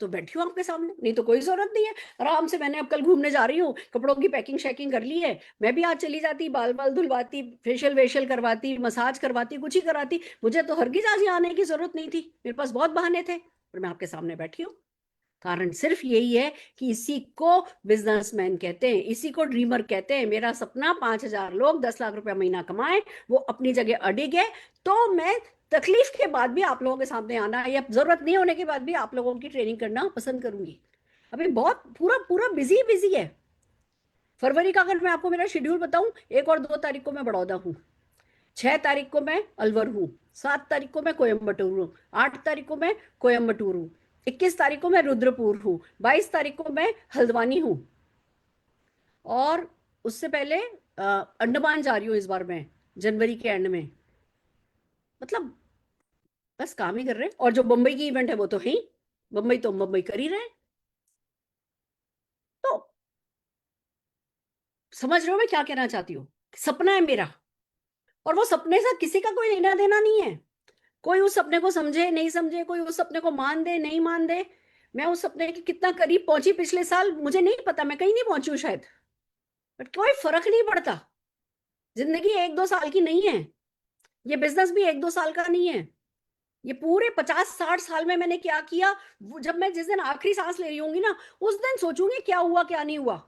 तो बैठी हूँ आपके सामने, नहीं तो कोई जरूरत नहीं है। आराम से मैंने अब कल घूमने जा रही हूँ, कपड़ों की पैकिंग शैकिंग कर ली है, मैं भी आज चली जाती, बाल बाल धुलवाती, फेशियल वेशियल करवाती, मसाज करवाती, कुछ ही कराती। मुझे तो हरगिज आज यहाँ आने की जरूरत नहीं थी, मेरे पास बहुत बहाने थे, पर मैं आपके सामने बैठी हूँ। कारण सिर्फ यही है कि इसी को बिजनेसमैन कहते हैं, इसी को ड्रीमर कहते हैं। मेरा सपना 5,000 लोग 10 लाख रुपया महीना कमाएं, वो अपनी जगह अडिग है। तो मैं तकलीफ के बाद भी आप लोगों के सामने आना, या जरूरत नहीं होने के बाद भी आप लोगों की ट्रेनिंग करना पसंद करूंगी। अभी बहुत पूरा पूरा बिजी बिजी है। फरवरी का अगर मैं आपको मेरा शेड्यूल बताऊं, 1 और 2 तारीख को मैं बड़ौदा हूँ, 6 तारीख को मैं अलवर हूँ, 7 तारीख को मैं कोयम्बटूर हूँ, 8 तारीख को मैं कोयम्बटूर हूँ, 21 तारीख को मैं रुद्रपुर हूँ, 22 तारीख को मैं हल्द्वानी हूँ, और उससे पहले अंडमान जा रही हूँ इस बार मैं, जनवरी के एंड में। मतलब बस काम ही कर रहे हैं, और जो मुंबई की इवेंट है वो तो है ही, मुंबई तो मुंबई कर ही रहे हैं। तो समझ रहे हो मैं क्या कहना चाहती हूँ? सपना है मेरा, और वो सपने से किसी का कोई लेना देना नहीं है। कोई उस सपने को समझे नहीं समझे, कोई उस सपने को मान दे नहीं मान दे, मैं उस सपने के कितना करीब पहुंची पिछले साल मुझे नहीं पता, मैं कहीं नहीं पहुंची हूँ शायद, बट कोई फर्क नहीं पड़ता। जिंदगी 1-2 साल की नहीं है, ये बिजनेस भी 1-2 साल का नहीं है। ये पूरे 50-60 साल में मैंने क्या किया, जब मैं जिस दिन आखिरी सांस ले रही होंगी ना, उस दिन सोचूंगी क्या हुआ क्या नहीं हुआ।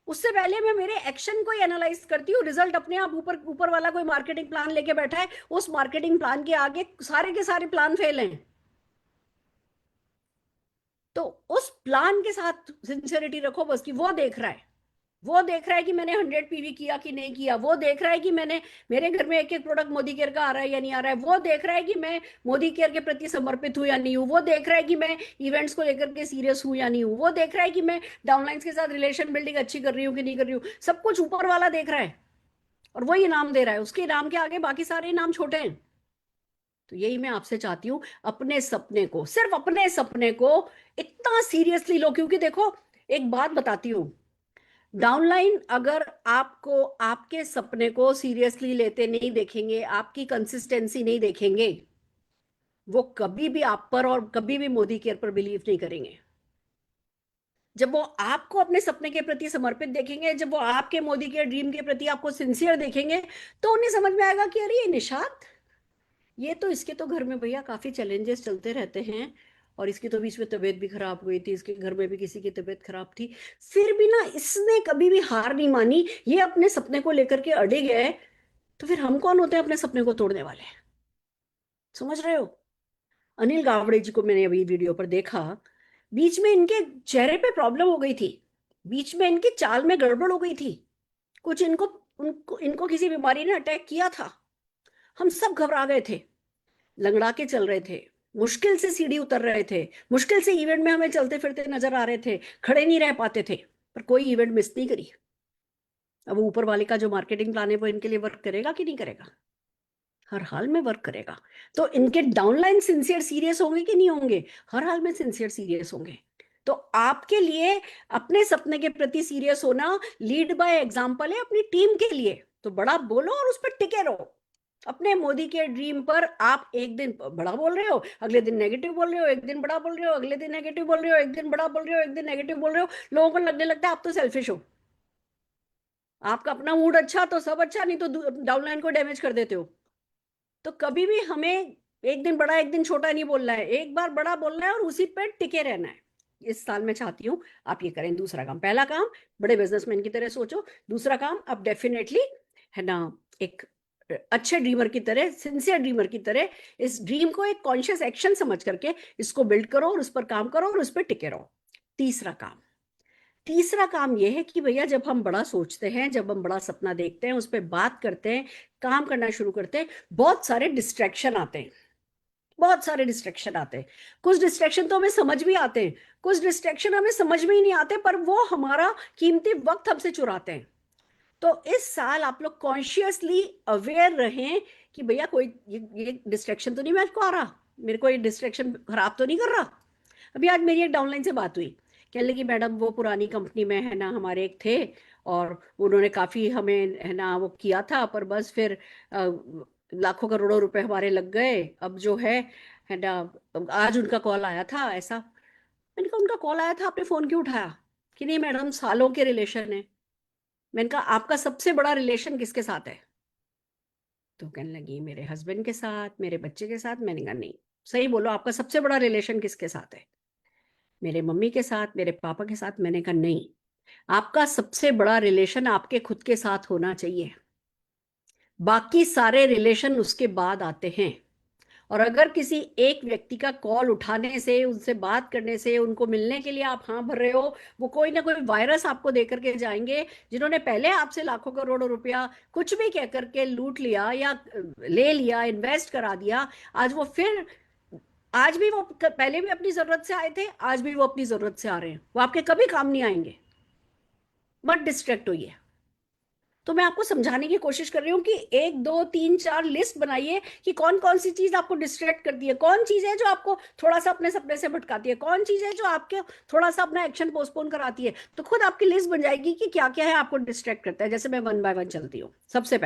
उससे पहले मैं मेरे एक्शन को ही एनालाइज करती हूँ। रिजल्ट अपने आप ऊपर ऊपर वाला कोई मार्केटिंग प्लान लेके बैठा है, उस मार्केटिंग प्लान के आगे सारे के सारे प्लान फेल हैं। तो उस प्लान के साथ सिंसियरिटी रखो बस, कि वो देख रहा है, वो देख रहा है कि मैंने 100 PV किया कि नहीं किया, वो देख रहा है कि मैंने, मेरे घर में एक एक प्रोडक्ट मोदी केयर का आ रहा है या नहीं आ रहा है, वो देख रहा है कि मैं मोदी केयर के प्रति समर्पित हूँ या नहीं हूँ, वो देख रहा है कि मैं इवेंट्स को लेकर के सीरियस हूँ या नहीं हूँ, वो देख रहा है कि मैं डाउनलाइंस के साथ रिलेशन बिल्डिंग अच्छी कर रही हूँ कि नहीं कर रही हूँ। सब कुछ ऊपर वाला देख रहा है और वही इनाम दे रहा है, उसके इनाम के आगे बाकी सारे इनाम छोटे हैं। तो यही मैं आपसे चाहती हूँ, अपने सपने को, सिर्फ अपने सपने को इतना सीरियसली लो। क्योंकि देखो, एक बात बताती हूँ, डाउनलाइन अगर आपको आपके सपने को सीरियसली लेते नहीं देखेंगे, आपकी कंसिस्टेंसी नहीं देखेंगे, वो कभी भी आप पर और कभी भी मोदी केयर पर बिलीव नहीं करेंगे। जब वो आपको अपने सपने के प्रति समर्पित देखेंगे, जब वो आपके मोदी केयर ड्रीम के प्रति आपको सिंसियर देखेंगे, तो उन्हें समझ में आएगा कि अरे ये निशात, ये तो, इसके तो घर में भैया काफी चैलेंजेस चलते रहते हैं, और इसकी तो बीच में तबीयत भी खराब हुई थी, इसके घर में भी किसी की तबीयत खराब थी, फिर भी ना इसने कभी भी हार नहीं मानी, ये अपने सपने को लेकर के अड़े गए। तो फिर हम कौन होते हैं अपने सपने को तोड़ने वाले? समझ रहे हो? अनिल गावड़े जी को मैंने अभी वीडियो पर देखा, बीच में इनके चेहरे पे प्रॉब्लम हो गई थी, बीच में इनकी चाल में गड़बड़ हो गई थी, कुछ इनको, उनको इनको किसी बीमारी ने अटैक किया था। हम सब घबरा गए थे, लंगड़ा के चल रहे थे, मुश्किल से सीढ़ी उतर रहे थे, मुश्किल से इवेंट में हमें चलते फिरते नजर आ रहे थे, खड़े नहीं रह पाते थे, पर कोई इवेंट मिस नहीं करी। अब ऊपर वाले का जो मार्केटिंग प्लान है वो इनके लिए वर्क करेगा कि नहीं करेगा? हर हाल में वर्क करेगा। तो इनके डाउनलाइन सिंसियर सीरियस होंगे कि नहीं होंगे? हर हाल में सिंसियर सीरियस होंगे। तो आपके लिए अपने सपने के प्रति सीरियस होना लीड बाय एग्जांपल है अपनी टीम के लिए। तो बड़ा बोलो और उस पर टिके रहो। अपने मोदी के ड्रीम पर आप एक दिन बड़ा बोल रहे हो, अगले दिन नेगेटिव बोल रहे हो, एक दिन बड़ा बोल रहे हो, अगले दिन नेगेटिव बोल रहे हो, एक दिन बड़ा बोल रहे हो, एक दिन नेगेटिव बोल रहे हो। लोगों को लगने लगता है आप तो सेल्फिश हो, आपका अपना मूड अच्छा तो सब अच्छा, नहीं तो डाउनलाइन को डैमेज कर देते हो। तो कभी भी हमें एक दिन बड़ा एक दिन छोटा नहीं बोलना है, एक बार बड़ा बोलना है और उसी पे टिके रहना है। इस साल मैं चाहती हूँ आप ये करें। दूसरा काम, पहला काम बड़े बिजनेसमैन की तरह सोचो, दूसरा काम आप डेफिनेटली, है ना, एक अच्छे ड्रीमर की तरह, सिंसियर ड्रीमर की तरह इस ड्रीम को एक कॉन्शियस एक्शन समझ करके इसको बिल्ड करो और उस पर काम करो और उस पर टिके रहो। तीसरा काम, तीसरा काम यह है कि भैया जब हम बड़ा सोचते हैं, जब हम बड़ा सपना देखते हैं, उस पर बात करते हैं, काम करना शुरू करते हैं, बहुत सारे डिस्ट्रैक्शन आते हैं, बहुत सारे डिस्ट्रैक्शन आते हैं। कुछ डिस्ट्रैक्शन तो हमें समझ भी आते हैं, कुछ डिस्ट्रैक्शन हमें समझ में ही नहीं आते, पर वो हमारा कीमती वक्त हमसे चुराते हैं। तो इस साल आप लोग कॉन्शियसली अवेयर रहें कि भैया कोई ये डिस्ट्रैक्शन तो नहीं मेरे को आ रहा, मेरे को ये डिस्ट्रैक्शन खराब तो नहीं कर रहा। अभी आज मेरी एक डाउनलाइन से बात हुई, कहने लगी मैडम वो पुरानी कंपनी में, है ना, हमारे एक थे और उन्होंने काफी हमें, है ना, वो किया था, पर बस फिर लाखों करोड़ों रुपए हमारे लग गए। अब जो है ना, आज उनका कॉल आया था ऐसा। मैंने कहा उनका कॉल आया था, आपने फोन क्यों उठाया? कि नहीं मैडम सालों के रिलेशन है। मैंने कहा आपका सबसे बड़ा रिलेशन किसके साथ है? तो कहने लगी मेरे हस्बैंड के साथ, मेरे बच्चे के साथ। मैंने कहा नहीं, सही बोलो, आपका सबसे बड़ा रिलेशन किसके साथ है? मेरे मम्मी के साथ, मेरे पापा के साथ। मैंने कहा नहीं, आपका सबसे बड़ा रिलेशन आपके खुद के साथ होना चाहिए, बाकी सारे रिलेशन उसके बाद आते हैं। और अगर किसी एक व्यक्ति का कॉल उठाने से, उनसे बात करने से, उनको मिलने के लिए आप हाँ भर रहे हो, वो कोई ना कोई वायरस आपको दे करके जाएंगे, जिन्होंने पहले आपसे लाखों करोड़ों रुपया कुछ भी कह करके लूट लिया या ले लिया, इन्वेस्ट करा दिया। आज वो फिर, आज भी वो पहले भी अपनी जरूरत से आए थे, आज भी वो अपनी जरूरत से आ रहे हैं, वो आपके कभी काम नहीं आएंगे। मत डिस्ट्रैक्ट होइए। तो मैं आपको समझाने की कोशिश कर रही हूँ कि एक दो तीन चार लिस्ट बनाइए कि कौन कौन सी चीज आपको डिस्ट्रैक्ट करती है, कौन चीज है जो आपको थोड़ा सा अपने सपने से भटकाती है, कौन चीज है जो आपके थोड़ा सा अपना एक्शन पोस्टपोन कराती है। तो खुद आपकी लिस्ट बन जाएगी कि क्या क्या है आपको डिस्ट्रैक्ट करता है। जैसे मैं वन बाय वन चलती हूँ। सबसे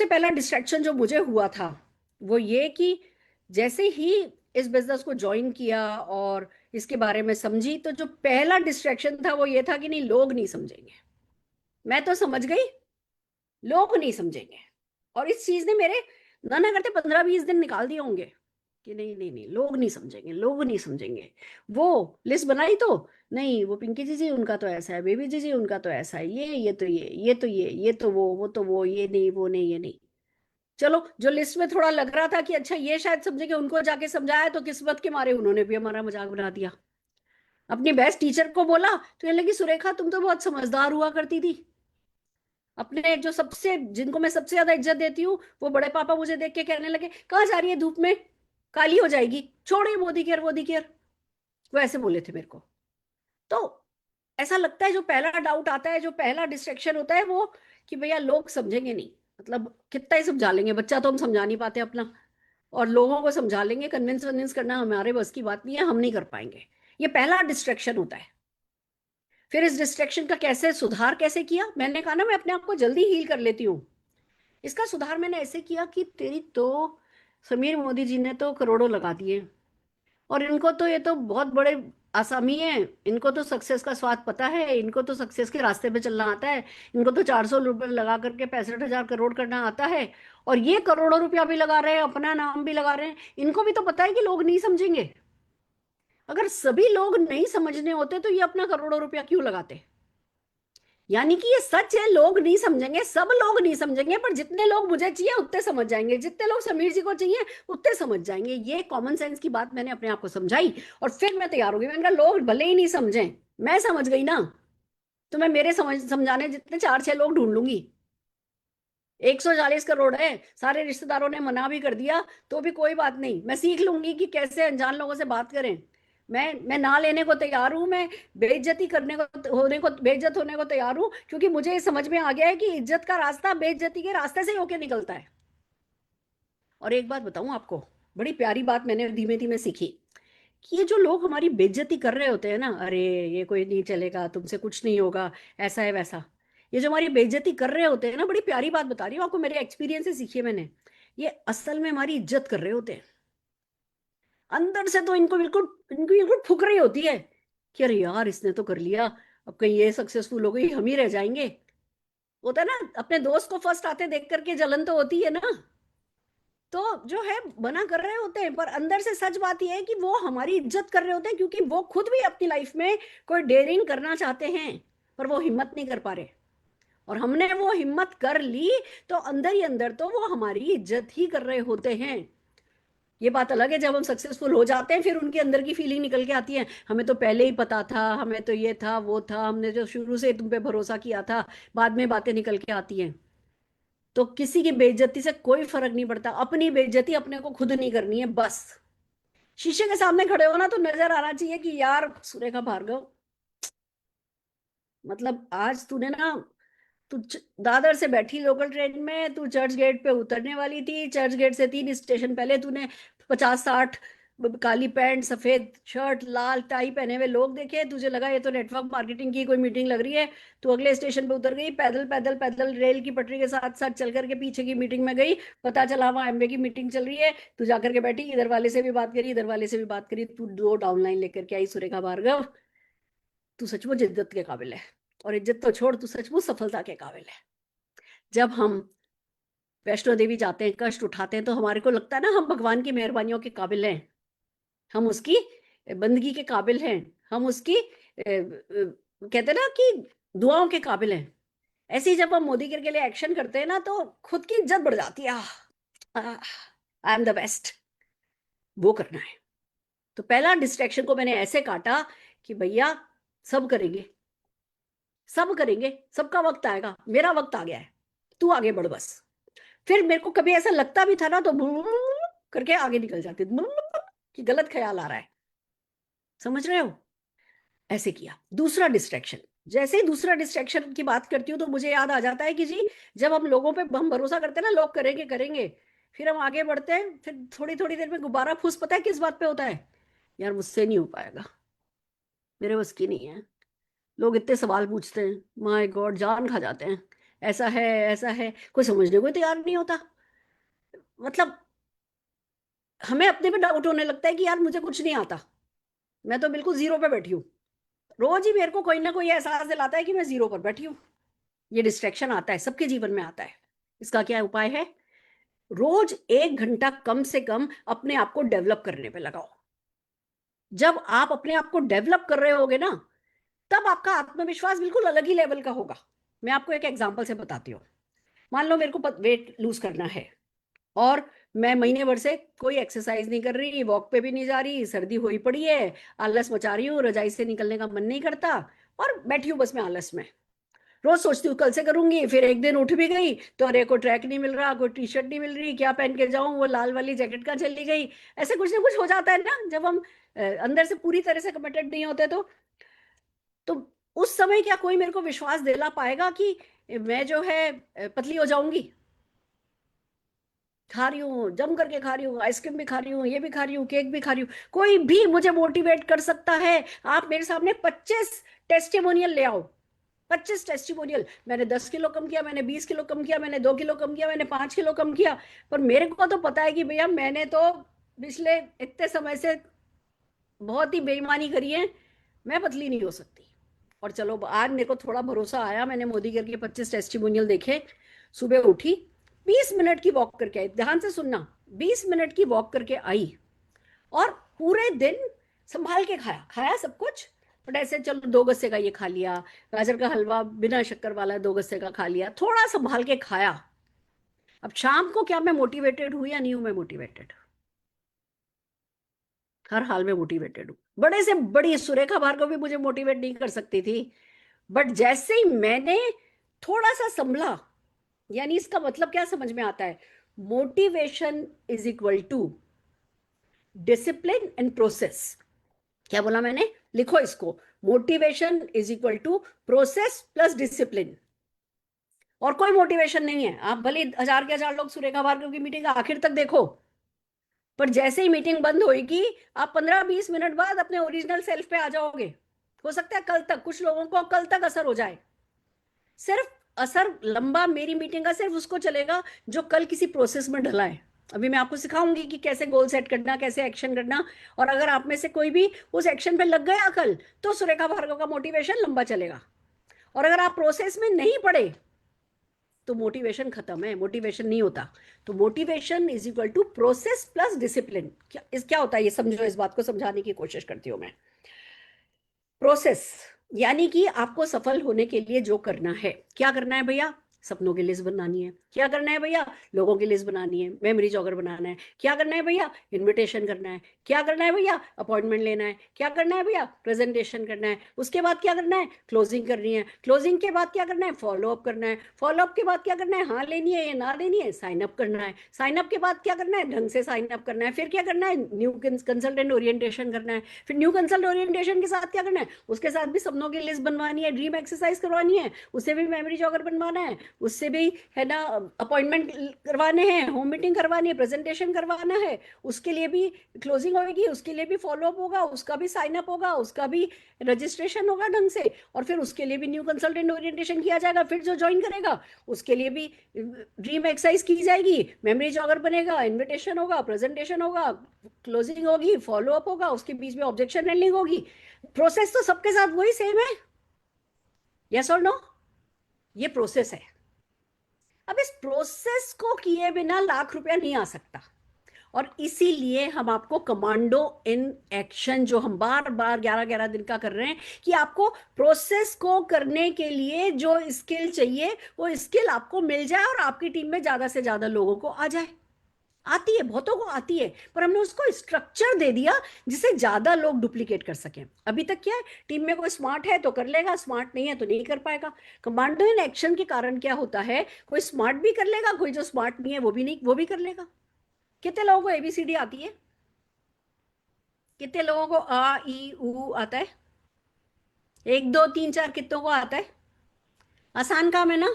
पहला डिस्ट्रैक्शन जो मुझे हुआ था वो ये कि जैसे ही इस बिजनेस को ज्वाइन किया और इसके बारे में समझी, तो जो पहला डिस्ट्रैक्शन था वो ये था कि नहीं, लोग नहीं समझेंगे। मैं तो समझ गई, लोग नहीं समझेंगे। और इस चीज ने मेरे ना ना करते 15-20 दिन निकाल दिए होंगे कि नहीं नहीं नहीं, लोग नहीं समझेंगे, लोग नहीं समझेंगे। वो लिस्ट बनाई तो नहीं, वो पिंकी जी जी उनका तो ऐसा है, बेबी जी जी उनका तो ऐसा है, ये तो ये तो ये तो वो तो वो, ये नहीं वो नहीं ये नहीं। चलो, जो लिस्ट में थोड़ा लग रहा था कि अच्छा ये शायद समझेंगे, उनको जाके समझाया तो किस्मत के मारे उन्होंने भी हमारा मजाक बना दिया। अपनी बेस्ट टीचर को बोला तो कहने लगी सुरेखा तुम तो बहुत समझदार हुआ करती थी। अपने जो सबसे जिनको मैं सबसे ज्यादा इज्जत देती हूँ वो बड़े पापा मुझे देख के कहने लगे कहाँ जा रही है धूप में, काली हो जाएगी, छोड़िए मोदी केयर मोदी केयर। वो ऐसे बोले थे मेरे को। तो ऐसा लगता है जो पहला डाउट आता है, जो पहला डिस्ट्रैक्शन होता है वो कि भैया लोग समझेंगे नहीं। मतलब कितना ही समझा लेंगे, बच्चा तो हम समझा नहीं पाते अपना, और लोगों को समझा लेंगे, कन्विंस वन्विंस करना हमारे बस की बात नहीं है, हम नहीं कर पाएंगे। ये पहला डिस्ट्रैक्शन होता है। फिर इस डिस्ट्रैक्शन का कैसे सुधार कैसे किया, मैंने कहा ना मैं अपने आप को जल्दी हील कर लेती हूँ। इसका सुधार मैंने ऐसे किया कि तेरी तो समीर मोदी जी ने तो करोड़ों लगा दिए, और इनको तो ये तो बहुत बड़े आसामी हैं, इनको तो सक्सेस का स्वाद पता है, इनको तो सक्सेस के रास्ते पे चलना आता है, इनको तो 400 रुपये लगा करके 65,000 करोड़ करना आता है, और ये करोड़ों रुपया भी लगा रहे हैं, अपना नाम भी लगा रहे हैं। इनको भी तो पता है कि लोग नहीं समझेंगे। अगर सभी लोग नहीं समझने होते तो ये अपना करोड़ों रुपया क्यों लगाते। यानी कि ये सच है, लोग नहीं समझेंगे, सब लोग नहीं समझेंगे, पर जितने लोग मुझे चाहिए उतने समझ जाएंगे, जितने लोग समीर जी को चाहिए उतने समझ जाएंगे। ये कॉमन सेंस की बात मैंने अपने आप को समझाई, और फिर मैं तैयार हो गई। मैंने कहा लोग भले ही नहीं समझें, मैं समझ गई ना, तो मैं मेरे समझाने जितने 4-6 लोग ढूंढ लूंगी। 140 करोड़ है, सारे रिश्तेदारों ने मना भी कर दिया तो भी कोई बात नहीं, मैं सीख लूंगी कि कैसे अनजान लोगों से बात करें। मैं ना लेने को तैयार हूं, मैं बेइज्जती करने को होने को बेइज्जत होने को तैयार हूं, क्योंकि मुझे ये समझ में आ गया है कि इज्जत का रास्ता बेइज्जती के रास्ते से ही होके निकलता है। और एक बात बताऊं आपको, बड़ी प्यारी बात मैंने धीमे धीमे सीखी, कि ये जो लोग हमारी बेइज्जती कर रहे होते हैं ना, अरे ये कोई नहीं चलेगा, तुमसे कुछ नहीं होगा, ऐसा है वैसा, ये जो हमारी बेइज्जती कर रहे होते हैं ना, बड़ी प्यारी बात बता रही हूँ आपको, मेरे एक्सपीरियंस से सीखी है मैंने, ये असल में हमारी इज्जत कर रहे होते हैं। अंदर से तो इनको बिल्कुल फुकरी होती है कि अरे यार इसने तो कर लिया, अब कहीं ये सक्सेसफुल हो गई हम ही रह जाएंगे। होता है ना, अपने दोस्त को फर्स्ट आते देख करके जलन तो होती है ना। तो जो है मना कर रहे होते हैं, पर अंदर से सच बात यह है कि वो हमारी इज्जत कर रहे होते हैं, क्योंकि वो खुद भी अपनी लाइफ में कोई डेयरिंग करना चाहते हैं, पर वो हिम्मत नहीं कर पा रहे, और हमने वो हिम्मत कर ली, तो अंदर ही अंदर तो वो हमारी इज्जत ही कर रहे होते हैं। ये बात अलग है जब हम सक्सेसफुल हो जाते हैं, फिर उनके अंदर की फीलिंग निकल के आती है, हमें तो पहले ही पता था, हमें तो ये था वो था, हमने जो शुरू से तुम पे भरोसा किया था, बाद में बातें निकल के आती हैं। तो किसी की बेइज्जती से कोई फर्क नहीं पड़ता, अपनी बेइज्जती अपने को खुद नहीं करनी है बस। शीशे के सामने खड़े हो ना तो नजर आना चाहिए कि यार सुरेखा भार्गव, मतलब आज तूने ना, तू दादर से बैठी लोकल ट्रेन में, तू चर्च गेट पे उतरने वाली थी, चर्च गेट से 3 स्टेशन पहले तूने 50-60 काली पैंट सफेद शर्ट लाल टाई पहने हुए लोग देखे, तुझे लगा ये तो नेटवर्क मार्केटिंग की कोई मीटिंग लग रही है। तू अगले स्टेशन पे उतर गई, पैदल पैदल पैदल रेल की पटरी के साथ साथ चल करके पीछे की मीटिंग में गई, पता चला वहां एमवे की मीटिंग चल रही है, तू जाकर के बैठी, इधर वाले से भी बात करी, इधर वाले से भी बात करी, तू 2 डाउनलाइन लेकर के आई। सुरेखा भार्गव, तू सचमुच इज्जत के काबिल है, और इज्जत तो छोड़, तू सचमुच सफलता के काबिल है। जब हम वैष्णो देवी जाते हैं, कष्ट उठाते हैं, तो हमारे को लगता है ना हम भगवान की मेहरबानियों के काबिल हैं, हम उसकी बंदगी के काबिल हैं, हम उसकी कहते हैं ना कि दुआओं के काबिल हैं। ऐसे ही जब हम मोदी के लिए एक्शन करते हैं ना, तो खुद की इज्जत बढ़ जाती है, आई एम द बेस्ट, वो करना है। तो पहला डिस्ट्रैक्शन को मैंने ऐसे काटा कि भैया सब करेंगे, सब करेंगे, सबका वक्त आएगा, मेरा वक्त आ गया है, तू आगे बढ़ बस। फिर मेरे को कभी ऐसा लगता भी था ना तो करके आगे निकल जाते कि गलत ख्याल आ रहा है, समझ रहे हो, ऐसे किया। दूसरा डिस्ट्रैक्शन, जैसे ही दूसरा डिस्ट्रैक्शन की बात करती हूँ तो मुझे याद आ जाता है कि जी जब हम लोगों पे हम भरोसा करते हैं ना, लोग करेंगे करेंगे, फिर हम आगे बढ़ते हैं, फिर थोड़ी थोड़ी देर में गुब्बारा फूस, पता है किस बात पे होता है, यार मुझसे नहीं हो पाएगा, मेरे बस की नहीं है, लोग इतने सवाल पूछते हैं, माय गॉड जान खा जाते हैं, ऐसा है ऐसा है, कोई समझने को तैयार नहीं होता। मतलब हमें अपने पे डाउट होने लगता है कि यार मुझे कुछ नहीं आता, मैं तो बिल्कुल जीरो पे बैठी हूँ। रोज ही मेरे को कोई ना कोई एहसास दिलाता है कि मैं जीरो पर बैठी हूँ। ये डिस्ट्रैक्शन आता है, सबके जीवन में आता है। इसका क्या उपाय है, रोज 1 घंटा कम से कम अपने आप को डेवलप करने पे लगाओ। जब आप अपने आप को डेवलप कर रहे होगे ना, तब आपका आत्मविश्वास बिल्कुल अलग ही लेवल का होगा। मैं आपको एक एग्जांपल से बताती हूँ। मान लो मेरे को वेट लूज करना है, और मैं महीने भर से कोई एक्सरसाइज नहीं कर रही, वॉक पे भी नहीं जा रही, सर्दी हुई पड़ी है, आलस मचा रही हूँ, रजाई से निकलने का मन नहीं करता और बैठी हूँ बस मैं आलस में। रोज सोचती हूँ कल से करूंगी, फिर एक दिन उठ भी गई तो अरे कोई ट्रैक नहीं मिल रहा, कोई टी शर्ट नहीं मिल रही, क्या पहन के जाऊं, वो लाल वाली जैकेट का चली गई। ऐसे कुछ ना कुछ हो जाता है ना, जब हम अंदर से पूरी तरह से कमिटेड नहीं होते तो उस समय क्या कोई मेरे को विश्वास दिला पाएगा कि मैं जो है पतली हो जाऊंगी? खा रही हूँ, जम करके खा रही हूँ, आइसक्रीम भी खा रही हूँ, ये भी खा रही हूँ, केक भी खा रही हूँ, कोई भी मुझे मोटिवेट कर सकता है? आप मेरे सामने 25 टेस्टिमोनियल ले आओ, 25 टेस्टिमोनियल। मैंने 10 किलो कम किया, मैंने 20 किलो कम किया, मैंने 2 किलो कम किया, मैंने 5 किलो कम किया, पर मेरे को तो पता है कि भैया मैंने तो पिछले इतने समय से बहुत ही बेईमानी करी है, मैं पतली नहीं हो सकती। और चलो आज मेरे को थोड़ा भरोसा आया, मैंने मोदी केयर के 25 टेस्टिमोनियल देखे, सुबह उठी, 20 मिनट की वॉक करके आई, ध्यान से सुनना, 20 मिनट की वॉक करके आई और पूरे दिन संभाल के खाया, खाया सब कुछ, बट ऐसे चलो 2 गस्से का ये खा लिया, गाजर का हलवा बिना शक्कर वाला 2 गस्से का खा लिया, थोड़ा संभाल के खाया। अब शाम को क्या मैं मोटिवेटेड हूं या नहीं हूं? मैं मोटिवेटेड, हर हाल में मोटिवेटेड हूँ। बड़े से बड़ी सुरेखा भार्गव भी मुझे मोटिवेट नहीं कर सकती थी, बट जैसे ही मैंने थोड़ा सा संभला, यानी इसका मतलब क्या समझ में आता है? Motivation is equal to discipline and process. क्या बोला मैंने? लिखो इसको, motivation is equal to process plus discipline. और कोई मोटिवेशन नहीं है, आप भले 1000 के 1000 लोग सुरेखा भार्गव की मीटिंग आखिर तक देखो, पर जैसे ही मीटिंग बंद होगी आप 15-20 मिनट बाद अपने ओरिजिनल सेल्फ पे आ जाओगे। हो सकता है कल तक, कुछ लोगों को कल तक असर हो जाए। सिर्फ असर लंबा मेरी मीटिंग का सिर्फ उसको चलेगा जो कल किसी प्रोसेस में ढला है। अभी मैं आपको सिखाऊंगी कि कैसे गोल सेट करना, कैसे एक्शन करना, और अगर आप में से कोई भी उस एक्शन पे लग गया कल, तो सुरेखा भार्गव का मोटिवेशन लंबा चलेगा। और अगर आप प्रोसेस में नहीं पड़े तो मोटिवेशन खत्म है, मोटिवेशन नहीं होता। तो motivation is equal to process plus discipline. क्या होता है ये समझो, इस बात को समझाने की कोशिश करती हूँ मैं। प्रोसेस यानी कि आपको सफल होने के लिए जो करना है, क्या करना है भैया? सपनों की लिस्ट बनानी है। क्या करना है भैया? लोगों की लिस्ट बनानी है, मेमोरी जॉगर बनाना है। क्या करना है भैया? इनविटेशन करना है। क्या करना है भैया? अपॉइंटमेंट लेना है। क्या करना है भैया? प्रेजेंटेशन करना है। उसके बाद क्या करना है? क्लोजिंग करनी है। क्लोजिंग के बाद क्या करना है? फॉलो अप करना है। फॉलो अप के बाद क्या करना है? हाँ लेनी है या ना लेनी है, साइन अप करना है। साइन अप के बाद क्या करना है? ढंग से साइन अप करना है। फिर क्या करना है? न्यू कंसल्टेंट ओरिएंटेशन करना है। फिर न्यू कंसल्ट ओरिएंटेशन के साथ क्या करना है? उसके साथ भी सपनों की लिस्ट बनवानी है, ड्रीम एक्सरसाइज करवानी है, उससे भी मेमोरी जॉगर बनवाना है, उससे भी है ना अपॉइंटमेंट करवाने हैं, होम मीटिंग करवानी है, प्रेजेंटेशन करवाना है, उसके लिए भी क्लोजिंग होगी, उसके लिए भी फॉलो अप होगा, उसका भी साइन अप होगा, उसका भी रजिस्ट्रेशन होगा ढंग से, और फिर उसके लिए भी न्यू कंसल्टेंट ओरिएंटेशन किया जाएगा। फिर जो ज्वाइन करेगा उसके लिए भी ड्रीम एक्सरसाइज की जाएगी, मेमोरी जॉगर बनेगा, इन्विटेशन होगा, प्रेजेंटेशन होगा, क्लोजिंग होगी, फॉलो अप होगा, उसके बीच में ऑब्जेक्शन हैंडलिंग होगी। प्रोसेस तो सबके साथ वही सेम है, यस और नो? ये प्रोसेस है। अब इस प्रोसेस को किए बिना ₹1,00,000 नहीं आ सकता, और इसीलिए हम आपको कमांडो इन एक्शन, जो हम बार बार 11-11 दिन का कर रहे हैं, कि आपको प्रोसेस को करने के लिए जो स्किल चाहिए वो स्किल आपको मिल जाए और आपकी टीम में ज्यादा से ज्यादा लोगों को आ जाए। आती है, बहुतों को आती है, पर हमने उसको स्ट्रक्चर दे दिया जिसे ज्यादा लोग डुप्लीकेट कर सकें। अभी तक क्या है, टीम में कोई स्मार्ट है तो कर लेगा, स्मार्ट नहीं है तो नहीं कर पाएगा। कमांडो इन एक्शन के कारण क्या होता है, कोई स्मार्ट भी कर लेगा, कोई जो स्मार्ट नहीं है वो भी नहीं, वो भी कर लेगा। कितने लोगों को एबीसीडी आती है? कितने लोगों को आ ई ऊ आता है? 1 2 3 4 कितनों को आता है? आसान काम है ना?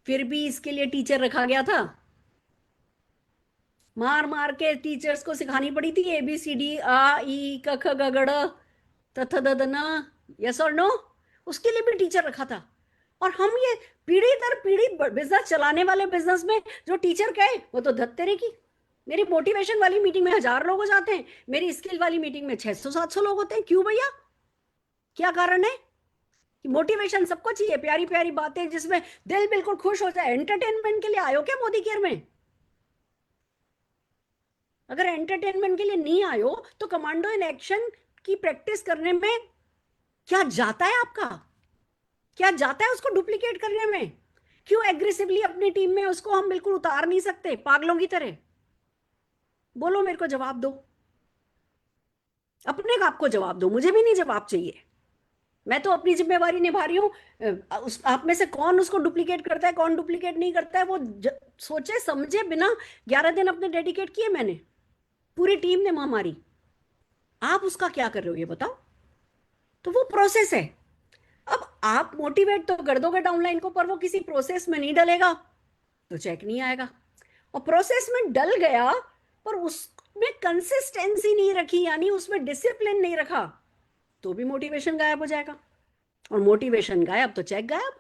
फिर भी इसके लिए टीचर रखा गया था, मार मार के टीचर्स को सिखानी पड़ी थी एबीसीडी, आ ई क ख ग घ ड़ त थ द द न, यस और नो? उसके लिए भी टीचर रखा था। और हम ये पीढ़ी दर पीढ़ी बिजनेस चलाने वाले बिजनेस में जो टीचर कहे वो तो धत्तेरे की। मेरी मोटिवेशन वाली मीटिंग में 1000 लोग हो जाते हैं, मेरी स्किल वाली मीटिंग में 600-700 लोग होते हैं। क्यों भैया? क्या कारण है? कि मोटिवेशन सबको चाहिए, प्यारी प्यारी बातें जिसमें दिल बिल्कुल खुश हो जाए। एंटरटेनमेंट के लिए आयो क्या मोदी केयर में? अगर एंटरटेनमेंट के लिए नहीं आयो तो कमांडो इन एक्शन की प्रैक्टिस करने में क्या जाता है आपका? क्या जाता है उसको डुप्लीकेट करने में? क्यों एग्रेसिवली अपनी टीम में उसको हम बिल्कुल उतार नहीं सकते पागलों की तरह? बोलो, मेरे को जवाब दो, अपने आप को जवाब दो, मुझे भी नहीं जवाब चाहिए। मैं तो अपनी जिम्मेवारी निभा रही हूँ। उस आप में से कौन उसको डुप्लीकेट करता है, कौन डुप्लीकेट नहीं करता है, वो सोचे समझे बिना 11 दिन अपने डेडिकेट किए मैंने, पूरी टीम ने हमारी। आप उसका क्या कर रहे हो ये बताओ। तो वो प्रोसेस है। अब आप मोटिवेट तो कर दोगे डाउनलाइन को, पर वो किसी प्रोसेस में नहीं डलेगा तो चेक नहीं आएगा। और प्रोसेस में डल गया पर उसमें कंसिस्टेंसी नहीं रखी, यानी उसमें डिसिप्लिन नहीं रखा, तो भी मोटिवेशन गायब हो जाएगा। और मोटिवेशन गायब तो चेक गायब।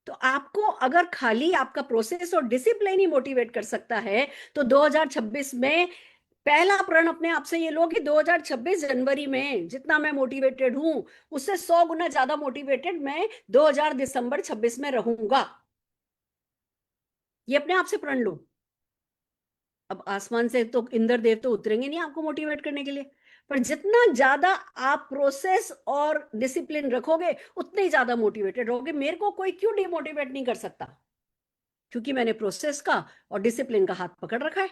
तो आपको अगर खाली आपका प्रोसेस और डिसिप्लिन ही मोटिवेट कर सकता है, तो 2026 में पहला प्रण अपने आप से ये लो कि 2026 जनवरी में जितना मैं मोटिवेटेड हूं, उससे 100 गुना ज्यादा मोटिवेटेड मैं 2000 दिसंबर 26 में रहूंगा। ये अपने आप से प्रण लो। अब आसमान से तो इंद्र देव तो उतरेंगे नहीं आपको मोटिवेट करने के लिए, पर जितना ज्यादा आप प्रोसेस और डिसिप्लिन रखोगे उतने ही ज्यादा मोटिवेटेड रहोगे। मेरे को कोई क्यों डिमोटिवेट नहीं कर सकता, क्योंकि मैंने प्रोसेस का और डिसिप्लिन का हाथ पकड़ रखा है।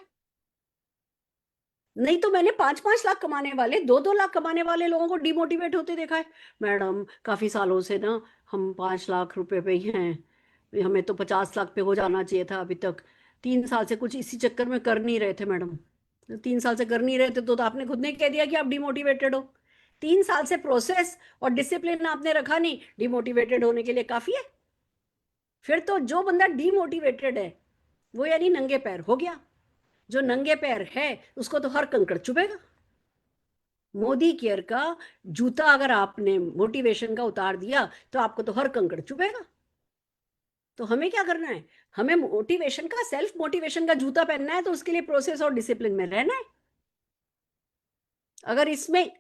नहीं तो मैंने 5-5 लाख कमाने वाले, 2-2 लाख कमाने वाले लोगों को डिमोटिवेट होते देखा है। मैडम काफी सालों से ना हम 5 लाख रुपए पे ही हैं, हमें तो 50 लाख पे हो जाना चाहिए था अभी तक, 3 साल से कुछ इसी चक्कर में कर नहीं रहे थे मैडम। 3 साल से कर नहीं रहे थे तो आपने खुद ने कह दिया कि आप डिमोटिवेटेड हो। 3 साल से प्रोसेस और डिसिप्लिन आपने रखा नहीं, डिमोटिवेटेड होने के लिए काफी है। फिर तो जो बंदा डिमोटिवेटेड है वो यानी नंगे पैर हो गया। जो नंगे पैर है उसको तो हर कंकड़ चुभेगा। मोदी केयर का जूता अगर आपने मोटिवेशन का उतार दिया तो आपको तो हर कंकड़ चुभेगा। तो हमें क्या करना है, हमें मोटिवेशन का, सेल्फ मोटिवेशन का जूता पहनना है, तो उसके लिए प्रोसेस और डिसिप्लिन में रहना है। अगर इसमें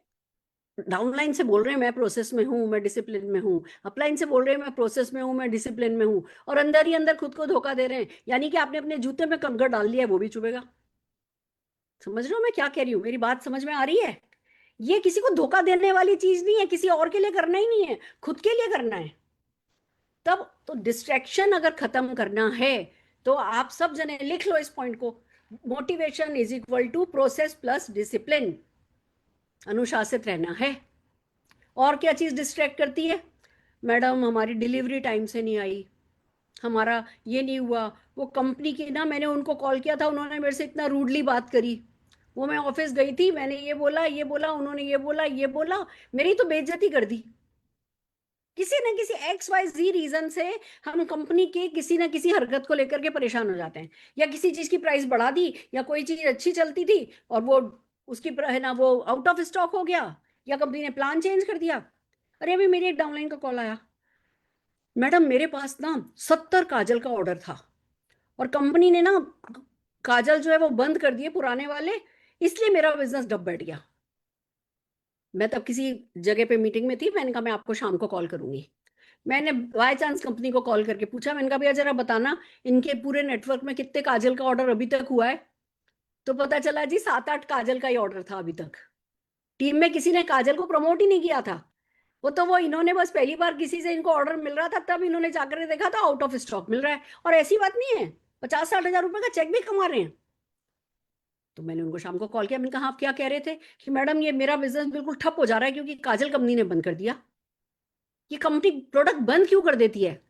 डाउनलाइन से बोल रहे हैं मैं प्रोसेस में हूं, मैं डिसिप्लिन में हूं, अपलाइन से बोल रहे हैं मैं प्रोसेस में हूं, मैं डिसिप्लिन में हूं, और अंदर ही अंदर खुद को धोखा दे रहे हैं, यानी कि आपने अपने जूते में कंकड़ डाल लिया है, वो भी चुभेगा। समझ रहे हो मैं क्या कह रही हूँ, मेरी बात समझ में आ रही है। ये किसी को धोखा देने वाली चीज नहीं है, किसी और के लिए करना ही नहीं है, खुद के लिए करना है। तब तो डिस्ट्रैक्शन अगर खत्म करना है तो आप सब जने लिख लो इस पॉइंट को, motivation is equal to process plus discipline. अनुशासित रहना है। और क्या चीज डिस्ट्रैक्ट करती है, मैडम हमारी डिलीवरी टाइम से नहीं आई, हमारा ये नहीं हुआ, वो कंपनी की ना, मैंने उनको कॉल किया था, उन्होंने मेरे से इतना रूडली बात करी, वो मैं ऑफिस गई थी, मैंने ये बोला उन्होंने ये बोला, मेरी तो बेइज्जती कर दी। किसी न किसी XYZ रीजन से हम कंपनी के किसी न किसी हरकत को लेकर के परेशान हो जाते हैं, या किसी चीज की प्राइस बढ़ा दी, या कोई चीज अच्छी चलती थी और वो उसकी है ना वो आउट ऑफ स्टॉक हो गया, या कंपनी ने प्लान चेंज कर दिया। अरे अभी मेरी एक डाउनलाइन का कॉल आया, मैडम मेरे पास ना 70 काजल का ऑर्डर था, और कंपनी ने ना काजल जो है वो बंद कर दिए पुराने वाले, इसलिए मेरा बिजनेस डब बैठ गया। मैं तब किसी जगह पे मीटिंग में थी, मैंने कहा मैं आपको शाम को कॉल करूंगी। मैंने बाय चांस कंपनी को कॉल करके पूछा, मैंने कहा भैया जरा बताना इनके पूरे नेटवर्क में कितने काजल का ऑर्डर अभी तक हुआ है। तो पता चला जी 7-8 काजल का ही ऑर्डर था अभी तक। टीम में किसी ने काजल को प्रमोट ही नहीं किया था। वो इन्होंने बस पहली बार किसी से इनको ऑर्डर मिल रहा था, तब इन्होंने जाकर देखा था आउट ऑफ स्टॉक मिल रहा है, और ऐसी बात नहीं है, 50-60 हजार रुपए का चेक भी कमा रहे हैं। तो मैंने उनको शाम को कॉल किया, मैंने कहा आप क्या कह रहे थे, कि मैडम ये मेरा बिजनेस बिल्कुल ठप हो जा रहा है क्योंकि काजल कंपनी ने बंद कर दिया। ये कंपनी प्रोडक्ट बंद क्यों कर देती है।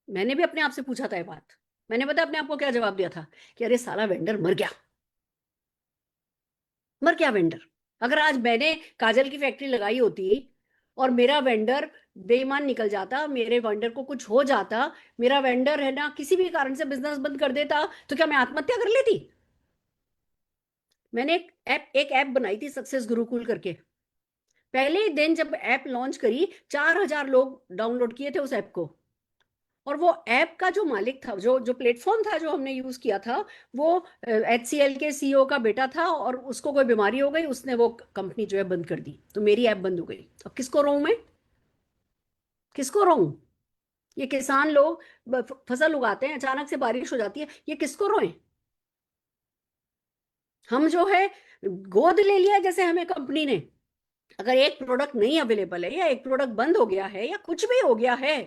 मैंने भी अपने आप से पूछा था ये बात। मैंने पता अपने आप को क्या जवाब दिया था, कि अरे साला वेंडर मर गया। मर गया वेंडर। अगर आज मैंने काजल की फैक्ट्री लगाई होती और मेरा वेंडर बेईमान निकल जाता, मेरे वेंडर को कुछ हो जाता, मेरा वेंडर है ना किसी भी कारण से बिजनेस बंद कर देता, तो क्या मैं आत्महत्या कर लेती। मैंने एक ऐप बनाई थी सक्सेस गुरुकुल करके। पहले ही दिन जब ऐप लॉन्च करी, 4,000 लोग डाउनलोड किए थे उस ऐप को। और वो ऐप का जो मालिक था, जो जो प्लेटफॉर्म था जो हमने यूज किया था, वो HCL के CEO का बेटा था, और उसको कोई बीमारी हो गई, उसने वो कंपनी जो है बंद कर दी, तो मेरी ऐप बंद हो गई। अब किसको रोऊं मैं, किसको रोऊं। ये किसान लोग फसल उगाते हैं, अचानक से बारिश हो जाती है, ये किसको रोएं। हम जो है गोद ले लिया जैसे हमें कंपनी ने। अगर एक प्रोडक्ट नहीं अवेलेबल है, या एक प्रोडक्ट बंद हो गया है, या कुछ भी हो गया है,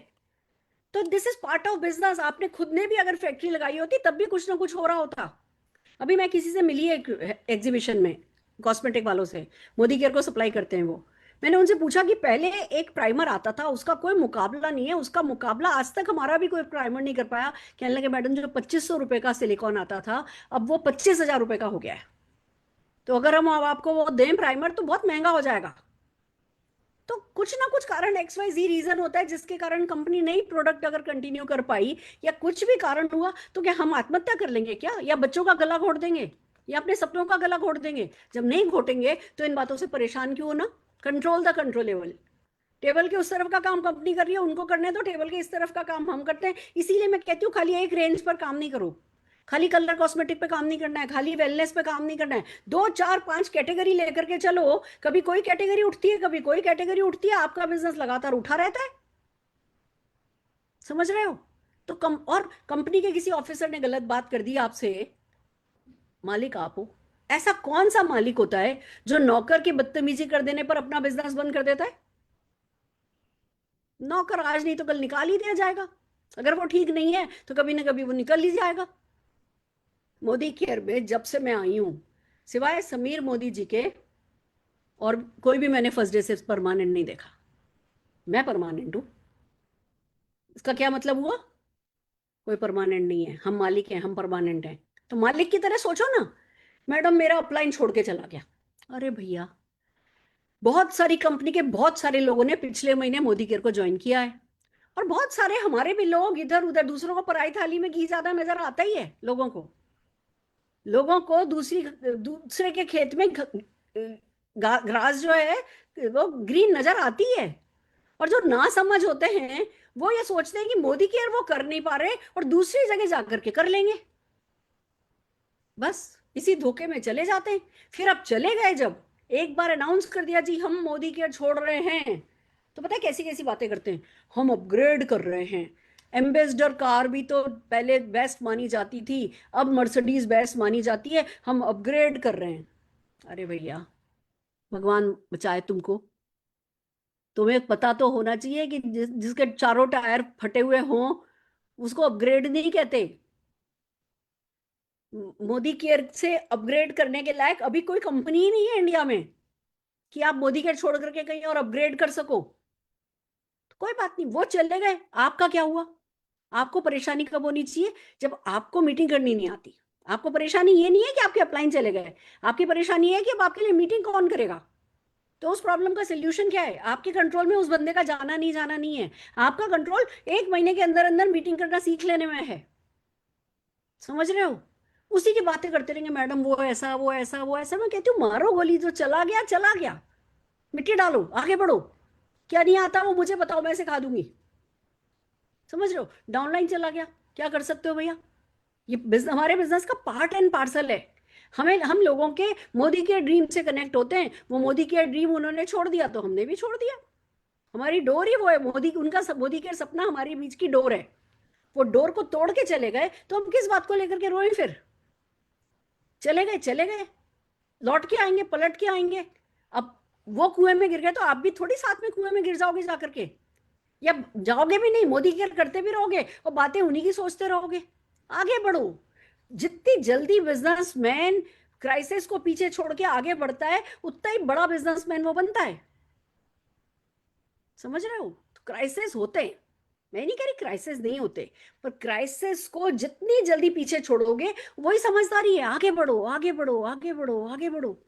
तो this is part of business. आपने खुद ने भी अगर फैक्ट्री लगाई होती तब भी कुछ ना कुछ हो रहा होता। अभी मैं किसी से मिली एक एग्जीबिशन में, कॉस्मेटिक वालों से, मोदी केयर को सप्लाई करते हैं वो। मैंने उनसे पूछा कि पहले एक प्राइमर आता था, उसका कोई मुकाबला नहीं है, उसका मुकाबला आज तक हमारा भी कोई प्राइमर नहीं कर पाया। कहने लगे मैडम जो 2500 रुपए का सिलिकॉन आता था, अब वो 25,000 रुपए का हो गया है। तो अगर हम अब आपको वो दें प्राइमर तो बहुत महंगा हो जाएगा। तो कुछ ना कुछ कारण XYZ रीजन होता है जिसके कारण कंपनी नई प्रोडक्ट अगर कंटिन्यू कर पाई, या कुछ भी कारण हुआ, तो क्या हम आत्महत्या कर लेंगे क्या, या बच्चों का गला घोट देंगे, या अपने सपनों का गला घोट देंगे? जब नहीं घोटेंगे तो इन बातों से परेशान क्यों होना? Control the controllable. टेबल के उस तरफ का काम कंपनी कर रही है, उनको करने दो, टेबल के इस तरफ का काम हम करते हैं। इसीलिए मैं कहती हूँ खाली एक रेंज पर काम नहीं करो, खाली कलर कॉस्मेटिक पे काम नहीं करना है, खाली वेलनेस पे काम नहीं करना है। 2 4 5 कैटेगरी लेकर के चलो, कभी कोई कैटेगरी उठती है, कभी कोई कैटेगरी उठती है, आपका बिजनेस लगातार उठा रहता है। समझ रहे हो? तो और कंपनी के किसी ऑफिसर ने गलत बात कर दी आपसे, मालिक आप हो। ऐसा कौन सा मालिक होता है जो नौकर की बदतमीजी कर देने पर अपना बिजनेस बंद कर देता है? नौकर आज नहीं तो कल निकाल ही दिया जाएगा। अगर वो ठीक नहीं है तो कभी ना कभी वो निकल ही जाएगा। मोदी केयर में जब से मैं आई हूं, सिवाय समीर मोदी जी के, और कोई भी मैंने फर्स्ट डे से परमानेंट नहीं देखा। मैं परमानेंट हूं। इसका क्या मतलब हुआ? कोई परमानेंट नहीं है, हम मालिक हैं, हम परमानेंट हैं। तो मालिक की तरह सोचो ना। मैडम मेरा अपलाइन छोड़ के चला गया। अरे भैया, बहुत सारी कंपनी के बहुत सारे लोगों ने पिछले महीने मोदी केयर को ज्वाइन किया है, और बहुत सारे हमारे भी लोग इधर उधर, दूसरों को पराई थाली में घी ज्यादा नजर आता ही है लोगों को। लोगों को दूसरे के खेत में ग्रास जो है वो ग्रीन नजर आती है। और जो ना समझ होते हैं वो ये सोचते हैं कि मोदी केयर वो कर नहीं पा रहे और दूसरी जगह जाकर के कर लेंगे। बस इसी धोखे में चले जाते हैं। फिर अब चले गए, जब एक बार अनाउंस कर दिया जी हम मोदी केयर छोड़ रहे हैं, तो पता है कैसी कैसी बातें करते हैं। हम अपग्रेड कर रहे हैं। एम्बेसडर कार भी तो पहले बेस्ट मानी जाती थी, अब मर्सिडीज बेस्ट मानी जाती है, हम अपग्रेड कर रहे हैं। अरे भैया, भगवान बचाए तुमको। तुम्हें पता तो होना चाहिए कि जिसके चारों टायर फटे हुए हों उसको अपग्रेड नहीं कहते। मोदी केयर से अपग्रेड करने के लायक अभी कोई कंपनी ही नहीं है इंडिया में कि आप मोदी केयर छोड़ करके कहीं और अपग्रेड कर सको। तो कोई बात नहीं, वो चले गए, आपका क्या हुआ? आपको परेशानी कब होनी चाहिए? जब आपको मीटिंग करनी नहीं आती। आपको परेशानी ये नहीं है कि आपके अपलाइन चले गए, आपकी परेशानी है कि अब आपके लिए मीटिंग कौन करेगा। तो उस प्रॉब्लम का सोल्यूशन क्या है? आपके कंट्रोल में उस बंदे का जाना नहीं जाना नहीं है। आपका कंट्रोल 1 महीने के अंदर अंदर मीटिंग करना सीख लेने में है। समझ रहे हो? उसी की बातें करते रहेंगे, मैडम वो ऐसा वो ऐसा वो ऐसा। मैं कहती हूँ मारो गोली, जो चला गया चला गया, मिट्टी डालो, आगे बढ़ो। क्या नहीं आता वो मुझे बताओ, मैं सिखा दूंगी। समझ रहे हो? डाउनलाइन चला गया, क्या कर सकते हो भैया? ये हमारे बिजनेस का पार्ट एंड पार्सल है। हम लोगों के मोदी के ड्रीम से कनेक्ट होते हैं। वो मोदी के ड्रीम उन्होंने छोड़ दिया तो हमने भी छोड़ दिया। हमारी डोर ही वो है, मोदी के सपना हमारी बीच की डोर है। वो डोर को तोड़ के चले गए तो हम किस बात को लेकर के रोएं फिर? चले गए चले गए, लौट के आएंगे, पलट के आएंगे। अब वो कुएं में गिर गए तो आप भी थोड़ी साथ में कुएं में गिर जाओगे जाकर के, या जाओगे भी नहीं, मोदी केयर करते भी रहोगे और बातें उन्हीं की सोचते रहोगे। आगे बढ़ो। जितनी जल्दी बिजनेसमैन क्राइसिस को पीछे छोड़ के आगे बढ़ता है उतना ही बड़ा बिजनेसमैन वो बनता है। समझ रहे हो? तो क्राइसिस होते हैं, मैं नहीं कह रही क्राइसिस नहीं होते, पर क्राइसिस को जितनी जल्दी पीछे छोड़ोगे वही समझदारी है। आगे बढ़ो आगे बढ़ो आगे बढ़ो आगे बढ़ो।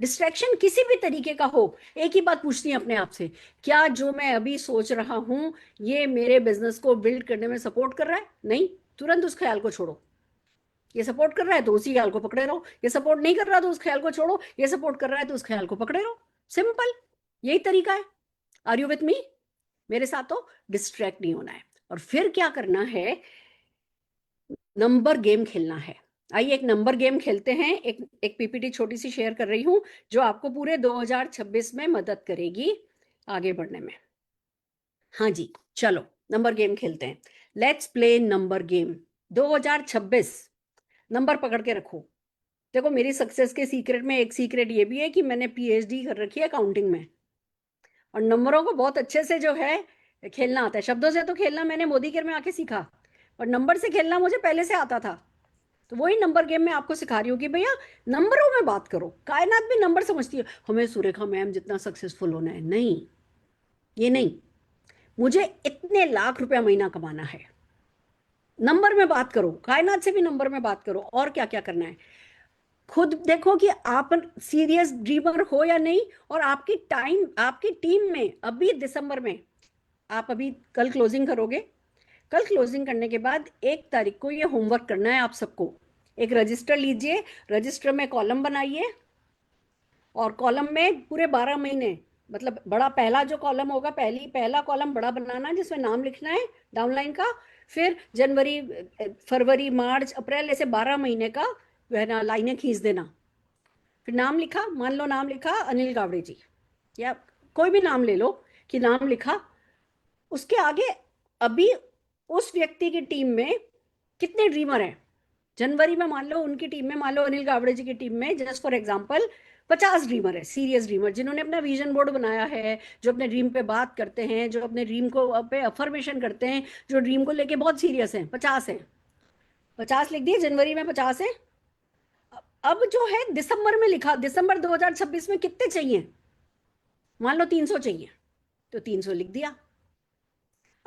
डिस्ट्रैक्शन किसी भी तरीके का हो, एक ही बात पूछती है अपने आप से, क्या जो मैं अभी सोच रहा हूं ये मेरे बिजनेस को बिल्ड करने में सपोर्ट कर रहा है? नहीं, तुरंत उस ख्याल को छोड़ो। ये सपोर्ट कर रहा है तो उसी ख्याल को पकड़े रहो, ये सपोर्ट नहीं कर रहा तो उस ख्याल को छोड़ो, ये सपोर्ट कर रहा है तो उस ख्याल को पकड़े रहो। सिंपल, यही तरीका है। Are you with me? मेरे साथ तो डिस्ट्रैक्ट नहीं होना है। और फिर क्या करना है? नंबर गेम खेलना है। आइए एक नंबर गेम खेलते हैं। एक पीपीटी छोटी सी शेयर कर रही हूं जो आपको पूरे 2026 में मदद करेगी आगे बढ़ने में। हाँ जी, चलो नंबर गेम खेलते हैं। Let's play number game 2026। Number पकड़ के रखो। देखो, मेरी सक्सेस के सीक्रेट में एक सीक्रेट ये भी है कि मैंने पीएचडी कर रखी है अकाउंटिंग में, और नंबरों को बहुत अच्छे से जो है खेलना आता है। शब्दों से तो खेलना मैंने मोदी केयर में आके सीखा, और नंबर से खेलना मुझे पहले से आता था। तो वही नंबर गेम में आपको सिखा रही हूँ कि भैया नंबरों में बात करो। कायनात भी नंबर समझती है। हमें सुरेखा मैम जितना सक्सेसफुल होना है, नहीं, ये नहीं, मुझे इतने लाख रुपया महीना कमाना है। नंबर में बात करो, कायनात से भी नंबर में बात करो। और क्या क्या करना है, खुद देखो कि आप सीरियस ड्रीमर हो या नहीं। और आपकी टीम में अभी दिसंबर में, आप अभी कल क्लोजिंग करोगे, कल क्लोजिंग करने के बाद 1 तारीख को ये होमवर्क करना है आप सबको। एक रजिस्टर लीजिए, रजिस्टर में कॉलम बनाइए, और कॉलम में पूरे 12 महीने, मतलब बड़ा पहला जो कॉलम होगा, पहला कॉलम बड़ा बनाना है जिसमें नाम लिखना है डाउनलाइन का। फिर जनवरी, फरवरी, मार्च, अप्रैल, ऐसे 12 महीने का है ना लाइनें खींच देना। फिर नाम लिखा, मान लो नाम लिखा अनिल गावड़े जी, या कोई भी नाम ले लो कि नाम लिखा। उसके आगे अभी उस व्यक्ति की टीम में कितने ड्रीमर हैं। जनवरी में मान लो उनकी टीम में, मान लो अनिल गावड़े जी की टीम में, जस्ट फॉर एग्जांपल 50 ड्रीमर है, सीरियस ड्रीमर, जिन्होंने अपना विजन बोर्ड बनाया है, जो अपने ड्रीम पे बात करते हैं, जो अपने ड्रीम को पे अफर्मेशन करते हैं, जो ड्रीम को लेके बहुत सीरियस हैं। 50 हैं, 50 लिख दिए, जनवरी में 50 है। अब जो है दिसंबर में लिखा, दिसंबर 2026 में कितने चाहिए, मान लो 300 चाहिए, तो 300 लिख दिया।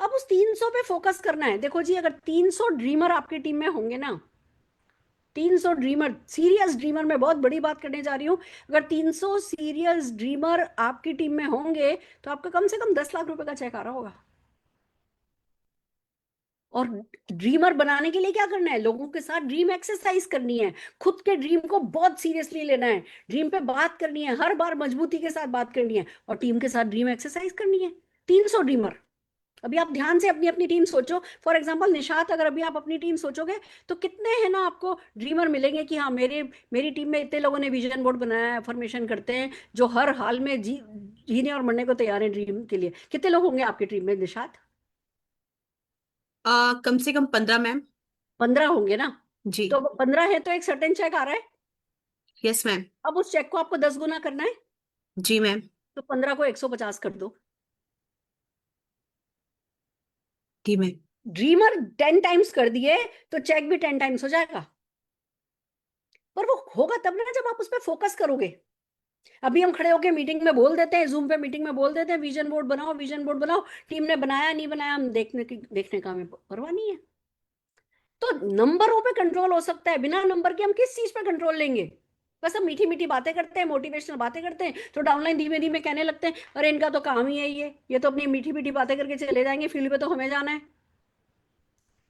अब उस 300 पे फोकस करना है। देखो जी, अगर 300 ड्रीमर आपकी टीम में होंगे ना, 300 ड्रीमर, सीरियस ड्रीमर, मैं बहुत बड़ी बात करने जा रही हूं, अगर 300 सीरियस ड्रीमर आपकी टीम में होंगे तो आपका कम से कम 10 लाख रुपए का चेक आ रहा होगा। और ड्रीमर बनाने के लिए क्या करना है, लोगों के साथ ड्रीम एक्सरसाइज करनी है, खुद के ड्रीम को बहुत सीरियसली लेना है, ड्रीम पे बात करनी है, हर बार मजबूती के साथ बात करनी है, और टीम के साथ ड्रीम एक्सरसाइज करनी है। 300 ड्रीमर। अभी आप ध्यान से अपनी अपनी टीम सोचो। फॉर एग्जांपल निशात, अगर अभी आप अपनी टीम सोचोगे तो कितने हैं ना आपको ड्रीमर मिलेंगे कि हाँ, मेरी टीम में इतने लोगों ने विजन बोर्ड बनाया है, अफर्मेशन करते हैं, जो हर हाल में जीने और मरने को तैयार है ड्रीम के लिए। कितने लोग होंगे आपकी टीम में निशात? कम से कम 15 मैम। 15 होंगे ना? जी। तो 15 है तो एक सर्टेन चेक आ रहा है। Yes ma'am. अब उस चेक को आपको 10 गुना करना है, जी मैम। तो 15 को 150 कर दो। जी मैम। ड्रीमर 10 टाइम्स कर दिए तो चेक भी 10 टाइम्स हो जाएगा। पर वो होगा तब ना जब आप उस पर फोकस करोगे। अभी हम खड़े होकर मीटिंग में बोल देते हैं, जूम पे मीटिंग में बोल देते हैं विजन बोर्ड बनाओ, विजन बोर्ड बनाओ, टीम ने बनाया नहीं बनाया हम देखने का हमें परवाह नहीं है। तो नंबरों पे कंट्रोल हो सकता है, बिना नंबर के हम किस चीज पे कंट्रोल लेंगे? बस हम मीठी मीठी बातें करते हैं, मोटिवेशनल बातें करते हैं, तो डाउनलाइन धीमे धीमे कहने लगते हैं अरे इनका तो काम ही है ये तो अपनी मीठी मीठी बातें करके चले जाएंगे, फील्ड पे तो हमें जाना है।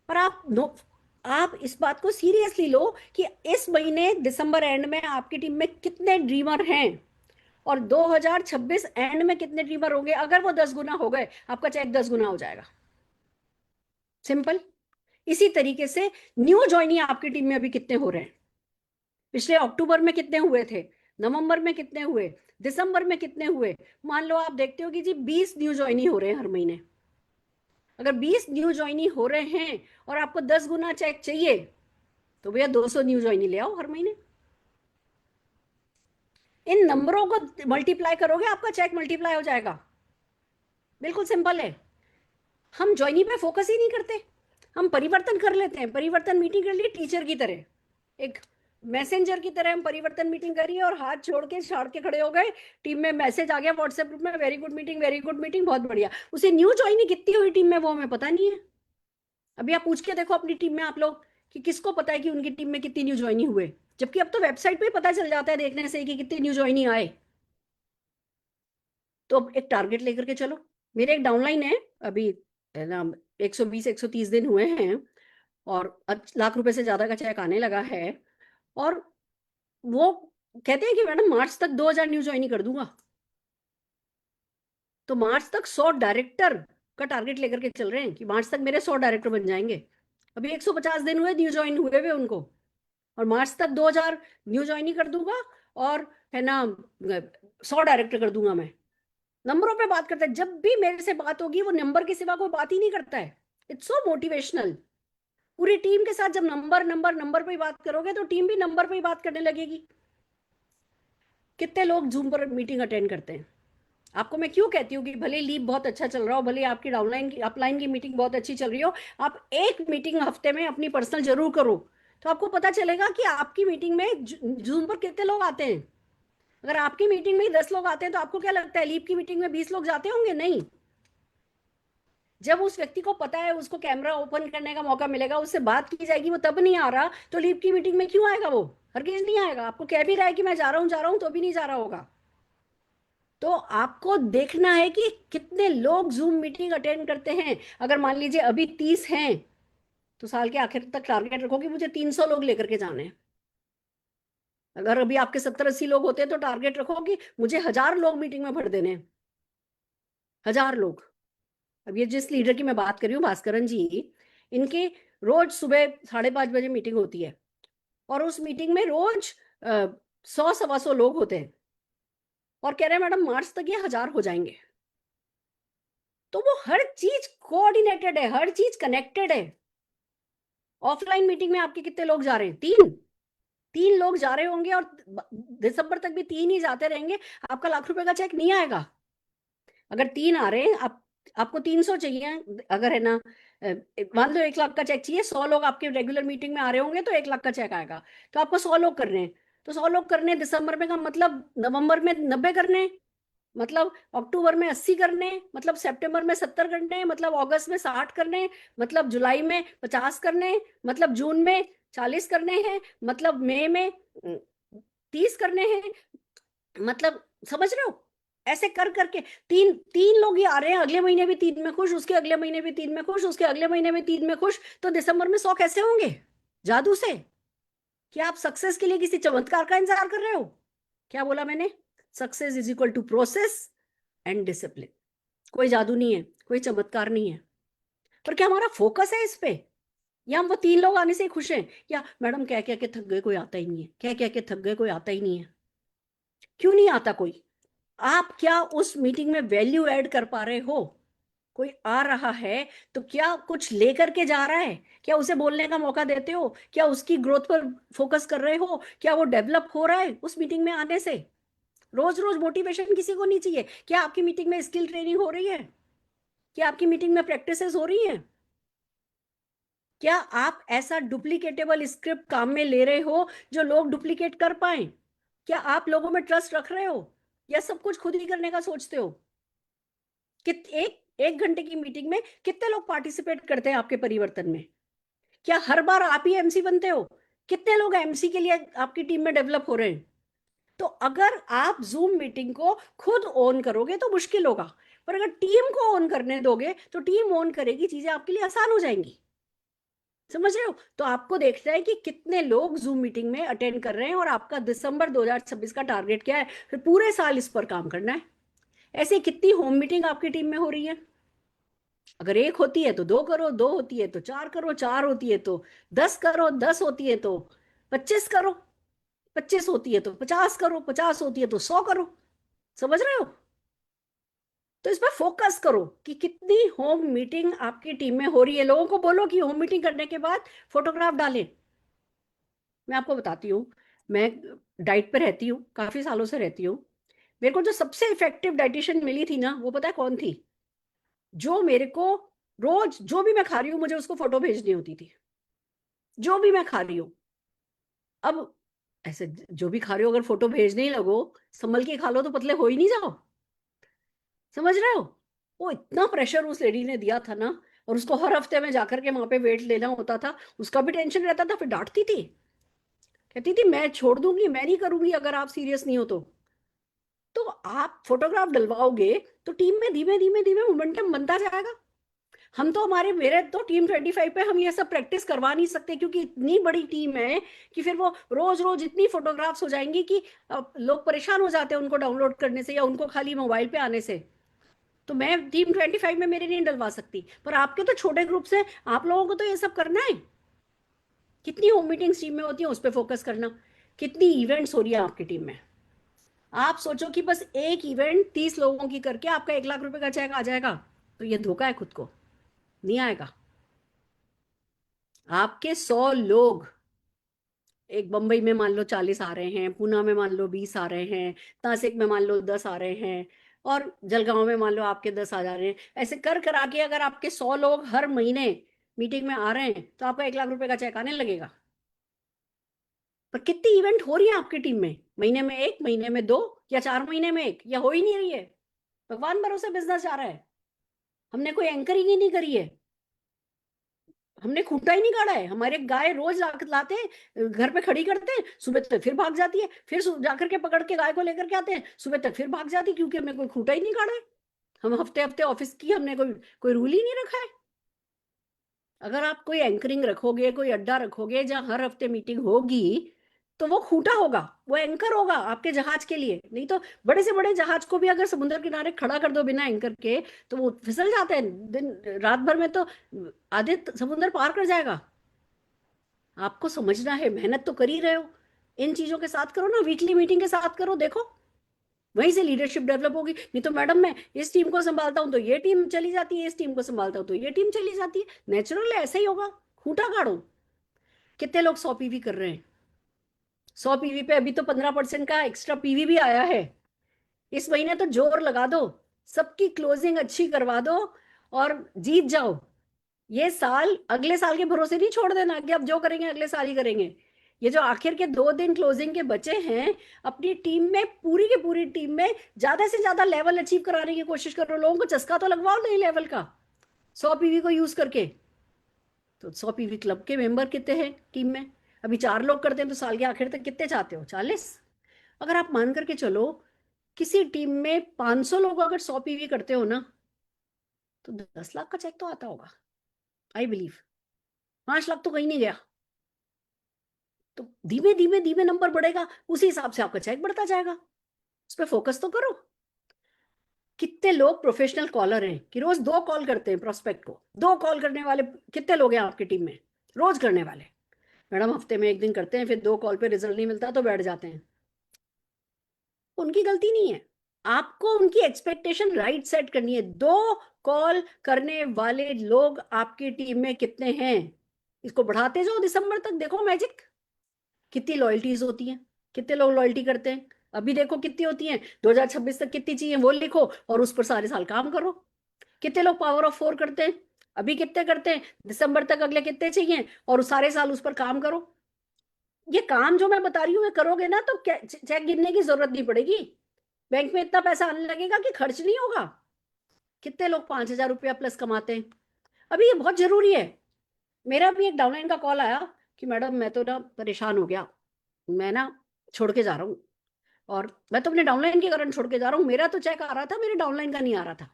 पर आप इस बात को सीरियसली लो कि इस महीने दिसंबर एंड में आपकी टीम में कितने ड्रीमर हैं, और 2026 एंड में कितने ड्रीमर होंगे। अगर वो 10 गुना हो गए, आपका चेक 10 गुना हो जाएगा। सिंपल। इसी तरीके से न्यू ज्वाइनिंग आपकी टीम में अभी कितने हो रहे हैं, पिछले अक्टूबर में कितने हुए थे, नवंबर में कितने हुए, दिसंबर में कितने हुए। मान लो आप देखते हो कि जी 20 न्यू ज्वाइनिंग हो रहे हैं हर महीने। अगर 20 न्यू ज्वाइनिंग हो रहे हैं और आपको 10 गुना चेक चाहिए, तो भैया 200 न्यू ज्वाइनिंग ले आओ हर महीने। इन नंबरों को मल्टीप्लाई करोगे, आपका चेक मल्टीप्लाई हो जाएगा। बिल्कुल सिंपल है। हम ज्वाइनिंग पे फोकस ही नहीं करते, हम परिवर्तन कर लेते हैं। परिवर्तन मीटिंग कर ली टीचर की तरह, एक मैसेंजर की तरह हम परिवर्तन मीटिंग करिए, और हाथ छोड़ के छाड़ के खड़े हो गए, टीम में मैसेज आ गया व्हाट्सएप ग्रुप में, very good meeting, very good meeting, बहुत बढ़िया। उसे न्यू ज्वाइनिंग कितनी हुई टीम में वो हमें पता नहीं है। अभी आप पूछ के देखो अपनी टीम में आप लोग कि किसको पता है कि उनकी टीम में कितनी न्यू ज्वाइनिंग हुए, जबकि अब तो वेबसाइट पे पता चल जाता है देखने से कि कितनी न्यू ज्वाइनिंग आए। तो अब एक टारगेट लेकर के चलो। मेरे एक डाउनलाइन है अभी, है ना, 120-130 दिन हुए हैं, और लाख रुपए से ज्यादा का चेक आने लगा है, और वो कहते हैं कि मैडम मार्च तक 2000 न्यू ज्वाइनिंग कर दूंगा। तो मार्च तक 100 डायरेक्टर का टारगेट लेकर के चल रहे हैं कि मार्च तक मेरे 100 डायरेक्टर बन जाएंगे। अभी 150 दिन हुए न्यू ज्वाइन हुए हुए उनको, और मार्च तक 2000 न्यू ज्वाइनिंग कर दूंगा, और है ना 100 डायरेक्टर कर दूंगा मैं। नंबरों पे बात करता है, जब भी मेरे से बात होगी वो नंबर के सिवा कोई बात ही नहीं करता है। It's so motivational. पूरी टीम के साथ जब नंबर नंबर नंबर पे ही बात करोगे तो टीम भी नंबर पे ही बात करने लगेगी। कितने लोग जूम पर मीटिंग अटेंड करते हैं? आपको मैं क्यों कहती हूँ कि भले लीव बहुत अच्छा चल रहा हो, भले आपकी डाउनलाइन की अपलाइन की मीटिंग बहुत अच्छी चल रही हो, आप एक मीटिंग हफ्ते में अपनी पर्सनल जरूर करो, तो आपको पता चलेगा कि आपकी मीटिंग में जूम पर कितने लोग आते हैं। अगर आपकी मीटिंग में ही 10 लोग आते हैं तो आपको क्या लगता है लीप की मीटिंग में 20 लोग जाते होंगे? नहीं। जब उस व्यक्ति को पता है उसको कैमरा ओपन करने का मौका मिलेगा, उससे बात की जाएगी, वो तब नहीं आ रहा तो लीप की मीटिंग में क्यों आएगा? वो हरगिज नहीं आएगा। आपको कह भी रहा है कि मैं जा रहा हूं तो भी नहीं जा रहा होगा। तो आपको देखना है कि कितने लोग जूम मीटिंग अटेंड करते हैं। अगर मान लीजिए अभी 30 हैं तो साल के आखिर तक टारगेट रखो कि मुझे 300 लोग लेकर के जाने हैं। अगर अभी आपके 70-80 लोग होते हैं तो टारगेट रखो कि मुझे 1000 लोग मीटिंग में भर देने हैं। 1000 लोग। अब ये जिस लीडर की मैं बात कर रही हूँ, भास्करन जी, इनकी रोज सुबह 5:30 बजे मीटिंग होती है और उस मीटिंग में रोज 100-125 लोग होते हैं और कह रहे हैं मैडम मार्च तक ये 1000 हो जाएंगे। तो वो हर चीज कोऑर्डिनेटेड है, हर चीज कनेक्टेड है। ऑफलाइन मीटिंग में आपके कितने लोग जा रहे हैं? 3। 3 लोग जा रहे होंगे और दिसंबर तक भी 3 ही जाते रहेंगे, आपका ₹1,00,000 का चेक नहीं आएगा। अगर 3 आ रहे हैं, आपको 300 चाहिए, अगर है ना, मान लो 1,00,000 का चेक चाहिए, 100 लोग आपके रेगुलर मीटिंग में आ रहे होंगे तो 1,00,000 का चेक आएगा। तो आपको 100 लोग करने हैं, तो 100 लोग करने हैं दिसंबर में, का मतलब नवंबर में 90 करने हैं, मतलब अक्टूबर में 80 करने हैं, मतलब सितंबर में 70 करने हैं, मतलब अगस्त में 60 करने हैं, मतलब जुलाई में 50 करने हैं, मतलब जून में 40 करने हैं, मतलब मई में 30 करने हैं। मतलब समझ रहे हो? ऐसे कर करके 3 लोग ही आ रहे हैं, अगले महीने भी 3 में खुश, उसके अगले महीने भी 3 में खुश, उसके अगले महीने भी 3 में खुश, तो दिसंबर में 100 कैसे होंगे? जादू से? क्या आप सक्सेस के लिए किसी चमत्कार का इंतजार कर रहे हो? क्या बोला मैंने? Success is equal to process and discipline. कोई जादू नहीं है, कोई चमत्कार नहीं है। पर क्या हमारा फोकस है इस पे, या हम वो 3 लोग आने से ही खुश हैं, या मैडम कह कह के थक गए कोई आता ही नहीं है, कह कह के थक गए कोई आता ही नहीं है? क्यों नहीं आता कोई? आप क्या उस मीटिंग में वैल्यू ऐड कर पा रहे हो? कोई आ रहा है तो क्या कुछ लेकर के जा रहा है? क्या उसे बोलने का मौका देते हो? क्या उसकी ग्रोथ पर फोकस कर रहे हो? क्या वो डेवलप हो रहा है उस मीटिंग में आने से? रोज रोज मोटिवेशन किसी को नहीं चाहिए। क्या आपकी मीटिंग में स्किल ट्रेनिंग हो रही है? क्या आपकी मीटिंग में प्रैक्टिसेस हो रही हैं? क्या आप ऐसा डुप्लीकेटेबल स्क्रिप्ट काम में ले रहे हो जो लोग डुप्लीकेट कर पाए? क्या आप लोगों में ट्रस्ट रख रहे हो, या सब कुछ खुद ही करने का सोचते हो? कि एक एक घंटे की मीटिंग में कितने लोग पार्टिसिपेट करते हैं आपके परिवर्तन में? क्या हर बार आप ही एमसी बनते हो? कितने लोग एमसी के लिए आपकी टीम में डेवलप हो रहे हैं? तो अगर आप जूम मीटिंग को खुद ऑन करोगे तो मुश्किल होगा, पर अगर टीम को ऑन करने दोगे तो टीम ऑन करेगी, चीजें आपके लिए आसान हो जाएंगी। समझ रहे हो? तो आपको देखना है कि कितने लोग जूम मीटिंग में अटेंड कर रहे हैं और आपका दिसंबर 2026 का टारगेट क्या है, फिर पूरे साल इस पर काम करना है। ऐसे कितनी होम मीटिंग आपकी टीम में हो रही है? अगर 1 होती है तो 2 करो, 2 होती है तो 4 करो, 4 होती है तो 10 करो, 10 होती है तो 25 करो, 25 होती है तो 50 करो, 50 होती है तो 100 करो। समझ रहे हो? तो इस पर फोकस करो कि कितनी होम मीटिंग आपकी टीम में हो रही है। लोगों को बोलो कि होम मीटिंग करने के बाद फोटोग्राफ डालें। मैं आपको बताती हूँ, मैं डाइट पे रहती हूँ, काफी सालों से रहती हूँ। मेरे को जो सबसे इफेक्टिव डाइटिशियन मिली थी ना, वो पता है कौन थी? जो मेरे को रोज जो भी मैं खा रही हूँ मुझे उसको फोटो भेजनी होती थी, जो भी मैं खा रही हूँ। अब ऐसे जो भी खा रही हो अगर फोटो भेजने ही लगो, संभल के खा लो तो पतले हो ही नहीं जाओ। समझ रहे हो? वो इतना प्रेशर उस लेडी ने दिया था ना, और उसको हर हफ्ते में जाकर के वहां पे वेट लेना होता था, उसका भी टेंशन रहता था, फिर डांटती थी, कहती थी मैं छोड़ दूंगी, मैं नहीं करूंगी अगर आप सीरियस नहीं हो तो आप फोटोग्राफ डलवाओगे तो टीम में धीमे धीमे धीमे मोमेंटम बनता जाएगा। हम तो मेरे तो टीम 25 पे हम ये सब प्रैक्टिस करवा नहीं सकते, क्योंकि इतनी बड़ी टीम है कि फिर वो रोज रोज इतनी फोटोग्राफ्स हो जाएंगी कि लोग परेशान हो जाते हैं उनको डाउनलोड करने से या उनको खाली मोबाइल पे आने से। तो मैं टीम 25 में मेरे नहीं डलवा सकती, पर आपके तो छोटे ग्रुप से आप लोगों को तो ये सब करना है। कितनी होम मीटिंग्स टीम में होती है उस पर फोकस करना। कितनी इवेंट्स हो रही है आपकी टीम में? आप सोचो कि बस एक इवेंट 30 लोगों की करके आपका ₹1,00,000 का चेक आ जाएगा, तो ये धोखा है खुद को। नहीं आएगा। आपके 100 लोग, एक बंबई में मान लो 40 आ रहे हैं, पूना में मान लो 20 आ रहे हैं, नासिक में मान लो 10 आ रहे हैं, और जलगांव में मान लो आपके 10 आ जा रहे हैं। ऐसे कर करा के अगर आपके 100 लोग हर महीने मीटिंग में आ रहे हैं तो आपका ₹1,00,000 का चेक आने लगेगा। पर कितनी इवेंट हो रही है आपकी टीम में? महीने में एक, महीने में दो, या 4 महीने में एक, या हो ही नहीं रही है? भगवान भरोसे बिजनेस जा रहा है, हमने कोई एंकरिंग ही नहीं करी है, हमने खूंटा ही नहीं गाड़ा है। हमारे गाय रोज लाते हैं, घर पे खड़ी करते हैं, सुबह तक फिर भाग जाती है, फिर जाकर के पकड़ के गाय को लेकर के आते हैं, सुबह तक फिर भाग जाती है, क्योंकि हमने कोई खूंटा ही नहीं गाड़ा है। हम हफ्ते हफ्ते ऑफिस की हमने कोई कोई रूल ही नहीं रखा है। अगर आप कोई एंकरिंग रखोगे, कोई अड्डा रखोगे जहां हर हफ्ते मीटिंग होगी, तो वो खूंटा होगा, वो एंकर होगा आपके जहाज के लिए। नहीं तो बड़े से बड़े जहाज को भी अगर समुद्र किनारे खड़ा कर दो बिना एंकर के, तो वो फिसल जाते हैं, दिन रात भर में तो आधे समुद्र पार कर जाएगा। आपको समझना है, मेहनत तो कर ही रहे हो, इन चीजों के साथ करो ना, वीकली मीटिंग के साथ करो, देखो वहीं से लीडरशिप डेवलप होगी। नहीं तो मैडम मैं इस टीम को संभालता हूं तो ये टीम चली जाती है, इस टीम को संभालता हूं तो ये टीम चली जाती है। नेचुरल ऐसा ही होगा, खूंटा गाड़ो। कितने लोग 100 पीवी कर रहे हैं? 100 पीवी पे अभी तो 15% का एक्स्ट्रा पीवी भी आया है। इस महीने तो जोर लगा दो, सबकी क्लोजिंग अच्छी करवा दो और जीत जाओ। ये साल अगले साल के भरोसे नहीं छोड़ देना कि अब जो करेंगे अगले साल ही करेंगे। ये जो आखिर के 2 दिन क्लोजिंग के बचे हैं, अपनी टीम में, पूरी की पूरी टीम में ज्यादा से ज्यादा लेवल अचीव कराने की कोशिश करो। लोगों को चस्का तो लगवाओ नई लेवल का 100 पीवी को यूज करके। तो 100 पीवी क्लब के मेंबर कितने हैं टीम में? अभी 4 लोग करते हैं, तो साल के आखिर तक कितने चाहते हो? 40। अगर आप मान करके चलो, किसी टीम में 500 लोग अगर 100 पीवी करते हो ना, तो 10 लाख का चेक तो आता होगा, आई बिलीव। 5 लाख तो कहीं नहीं गया। तो धीमे धीमे धीमे नंबर बढ़ेगा, उसी हिसाब से आपका चेक बढ़ता जाएगा। उस पर फोकस तो करो। कितने लोग प्रोफेशनल कॉलर हैं कि रोज 2 कॉल करते हैं प्रोस्पेक्ट को? 2 कॉल करने वाले कितने लोग हैं आपकी टीम में? रोज करने वाले? मैडम हफ्ते में 1 दिन करते हैं, फिर 2 कॉल पे रिजल्ट नहीं मिलता तो बैठ जाते हैं। उनकी गलती नहीं है, आपको उनकी एक्सपेक्टेशन राइट सेट करनी है। 2 कॉल करने वाले लोग आपकी टीम में कितने हैं? इसको बढ़ाते जाओ दिसंबर तक, देखो मैजिक। कितनी लॉयल्टीज होती हैं, कितने लोग लॉयल्टी करते हैं, अभी देखो कितनी होती हैं। 2026 तक कितनी चाहिए वो लिखो और उस पर सारे साल काम करो। कितने लोग पावर ऑफ 4 करते हैं, अभी कितने करते हैं, दिसंबर तक अगले कितने चाहिए, और उस सारे साल उस पर काम करो। ये काम जो मैं बता रही हूँ करोगे ना, तो चेक गिनने की जरूरत नहीं पड़ेगी। बैंक में इतना पैसा आने लगेगा कि खर्च नहीं होगा। कितने लोग 5,000 रुपया प्लस कमाते हैं? अभी ये बहुत जरूरी है। मेरा भी एक डाउनलाइन का कॉल आया कि मैडम मैं तो ना परेशान हो गया, मैं ना छोड़ के जा रहा हूँ, और मैं तो अपने डाउनलाइन के कारण छोड़ के जा रहा हूँ। मेरा तो चेक आ रहा था, मेरे डाउनलाइन का नहीं आ रहा था।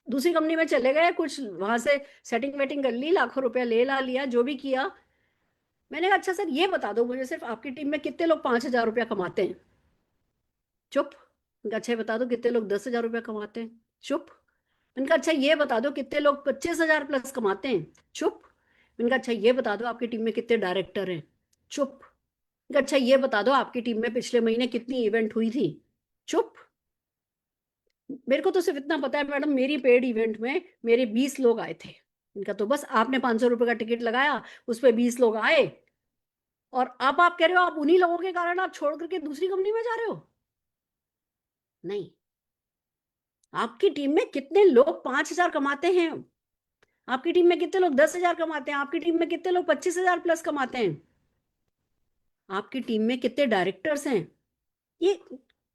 दूसरी कंपनी में चले गए, कुछ वहां से सेटिंग वेटिंग कर ली, लाखों रुपया ले ला लिया, जो भी किया। मैंने कहा अच्छा सर ये बता दो मुझे, सिर्फ आपकी टीम में कितने लोग 5,000 रुपया कमाते हैं? चुप। मैंने कहा अच्छा बता दो कितने लोग 10,000 रुपया कमाते हैं? चुप। मैंने कहा अच्छा ये बता दो कितने लोग 25,000 प्लस कमाते हैं? चुप। मैंने कहा अच्छा ये बता दो आपकी टीम में कितने डायरेक्टर हैं? चुप। मैंने कहा अच्छा ये बता दो आपकी टीम में पिछले महीने कितनी इवेंट हुई थी? चुप। मेरे को तो सिर्फ इतना पता है मैडम, मेरी पेड इवेंट में मेरे 20 लोग आए थे। इनका तो बस आपने 500 रुपये का टिकट लगाया, उस पर 20 लोग आए, और अब आप कह रहे हो आप उन्हीं लोगों के कारण आप छोड़ करके दूसरी कंपनी में जा रहे हो? नहीं। आपकी टीम में कितने लोग 5,000 कमाते हैं? आपकी टीम में कितने लोग 10,000 कमाते हैं? आपकी टीम में कितने लोग 25,000 प्लस कमाते हैं? आपकी टीम में कितने डायरेक्टर्स हैं? ये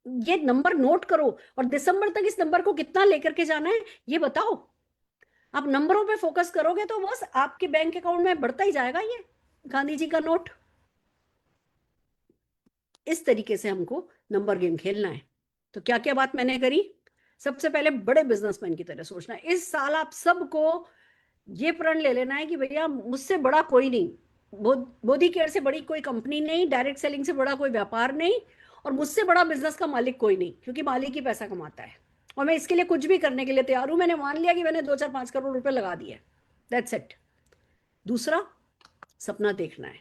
ये नंबर नोट करो, और दिसंबर तक इस नंबर को कितना लेकर के जाना है ये बताओ। आप नंबरों पे फोकस करोगे तो बस आपके बैंक अकाउंट में बढ़ता ही जाएगा ये गांधी जी का नोट। इस तरीके से हमको नंबर गेम खेलना है। तो क्या क्या बात मैंने करी? सबसे पहले बड़े बिजनेसमैन की तरह सोचना है। इस साल आप सबको ये प्रण ले लेना है कि भैया मुझसे बड़ा कोई नहीं, मोदी केयर से बड़ी कोई कंपनी नहीं, डायरेक्ट सेलिंग से बड़ा कोई व्यापार नहीं, और मुझसे बड़ा बिजनेस का मालिक कोई नहीं, क्योंकि मालिक ही पैसा कमाता है। और मैं इसके लिए कुछ भी करने के लिए तैयार हूं। मैंने मान लिया कि मैंने 2 4 5 करोड़ रुपए लगा दिए, दैट्स इट। दूसरा, सपना देखना है,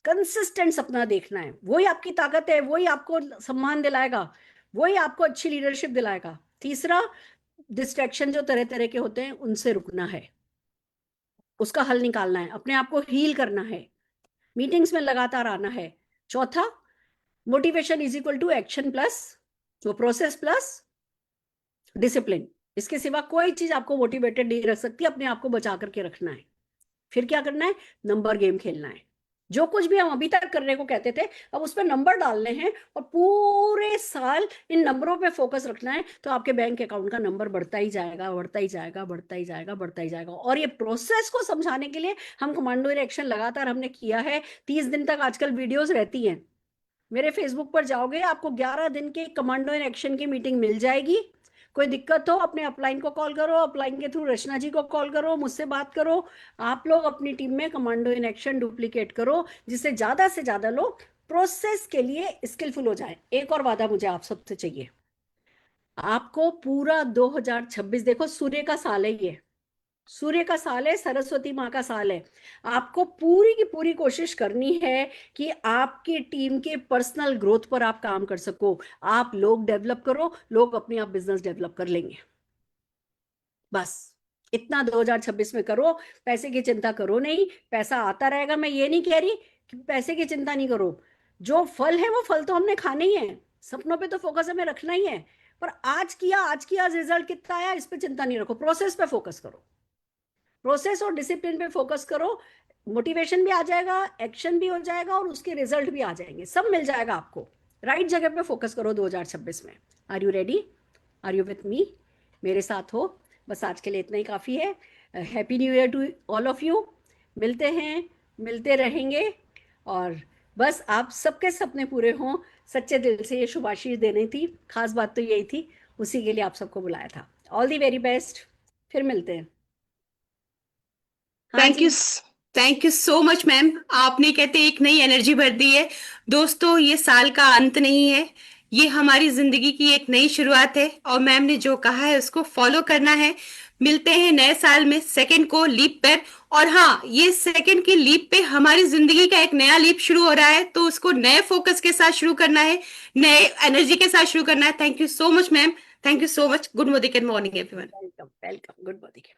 कंसिस्टेंट सपना देखना है। वही आपकी ताकत है, वही आपको सम्मान दिलाएगा, वही आपको अच्छी लीडरशिप दिलाएगा। तीसरा, डिस्ट्रैक्शन जो तरह तरह के होते हैं उनसे रुकना है, उसका हल निकालना है, अपने आप को हील करना है, मीटिंग्स में लगातार आना है। चौथा, motivation is equal to action plus वो प्रोसेस प्लस डिसिप्लिन। इसके सिवा कोई चीज आपको मोटिवेटेड नहीं रख सकती, अपने आप को बचा करके रखना है। फिर क्या करना है? नंबर गेम खेलना है। जो कुछ भी हम अभी तक करने को कहते थे, अब उस पर नंबर डालने हैं और पूरे साल इन नंबरों पे फोकस रखना है, तो आपके बैंक अकाउंट का नंबर बढ़ता ही जाएगा, बढ़ता ही जाएगा, बढ़ता ही जाएगा, बढ़ता ही जाएगा। और ये प्रोसेस को समझाने के लिए हम कमांडो इन एक्शन लगातार हमने किया है। 30 दिन तक आजकल वीडियोस रहती हैं, मेरे फेसबुक पर जाओगे आपको 11 दिन के कमांडो इन एक्शन की मीटिंग मिल जाएगी। कोई दिक्कत हो अपने अपलाइन को कॉल करो, अपलाइन के थ्रू रचना जी को कॉल करो, मुझसे बात करो। आप लोग अपनी टीम में कमांडो इन एक्शन डुप्लीकेट करो, जिससे ज्यादा से ज्यादा लोग प्रोसेस के लिए स्किलफुल हो जाए। एक और वादा मुझे आप सबसे चाहिए, आपको पूरा 2026, देखो सूर्य का साल है ये, सूर्य का साल है, सरस्वती माँ का साल है। आपको पूरी की पूरी कोशिश करनी है कि आपकी टीम के पर्सनल ग्रोथ पर आप काम कर सको। आप लोग डेवलप करो, लोग अपने आप बिजनेस डेवलप कर लेंगे। बस इतना 2026 में करो। पैसे की चिंता करो नहीं, पैसा आता रहेगा। मैं ये नहीं कह रही कि पैसे की चिंता नहीं करो, जो फल है वो फल तो हमने खाने ही है, सपनों पे तो फोकस हमें रखना ही है। पर आज किया रिजल्ट कितना आया इस पे चिंता नहीं रखो, प्रोसेस पे फोकस करो, प्रोसेस और डिसिप्लिन पे फोकस करो। मोटिवेशन भी आ जाएगा, एक्शन भी हो जाएगा और उसके रिजल्ट भी आ जाएंगे, सब मिल जाएगा आपको। राइट जगह पे फोकस करो 2026 में। Are you ready? Are you with me? मेरे साथ हो? बस आज के लिए इतना ही काफ़ी है। Happy new year to all of you. मिलते हैं, मिलते रहेंगे, और बस आप सबके सपने पूरे हों। सच्चे दिल से ये शुभाशीष देनी थी, खास बात तो यही थी, उसी के लिए आप सबको बुलाया था। ऑल दी वेरी बेस्ट, फिर मिलते हैं। हाँ थैंक जी। You, thank you so much ma'am. आपने कहते एक नई एनर्जी भर दी है। दोस्तों, ये साल का अंत नहीं है, ये हमारी जिंदगी की एक नई शुरुआत है, और मैम ने जो कहा है उसको फॉलो करना है। मिलते हैं नए साल में, सेकंड को लीप पर। और हाँ, ये सेकंड की लीप पे हमारी जिंदगी का एक नया लीप शुरू हो रहा है, तो उसको नए फोकस के साथ शुरू करना है, नए एनर्जी के साथ शुरू करना है। Thank you so much ma'am. Thank you so much. Good morning everyone. Welcome welcome, good morning.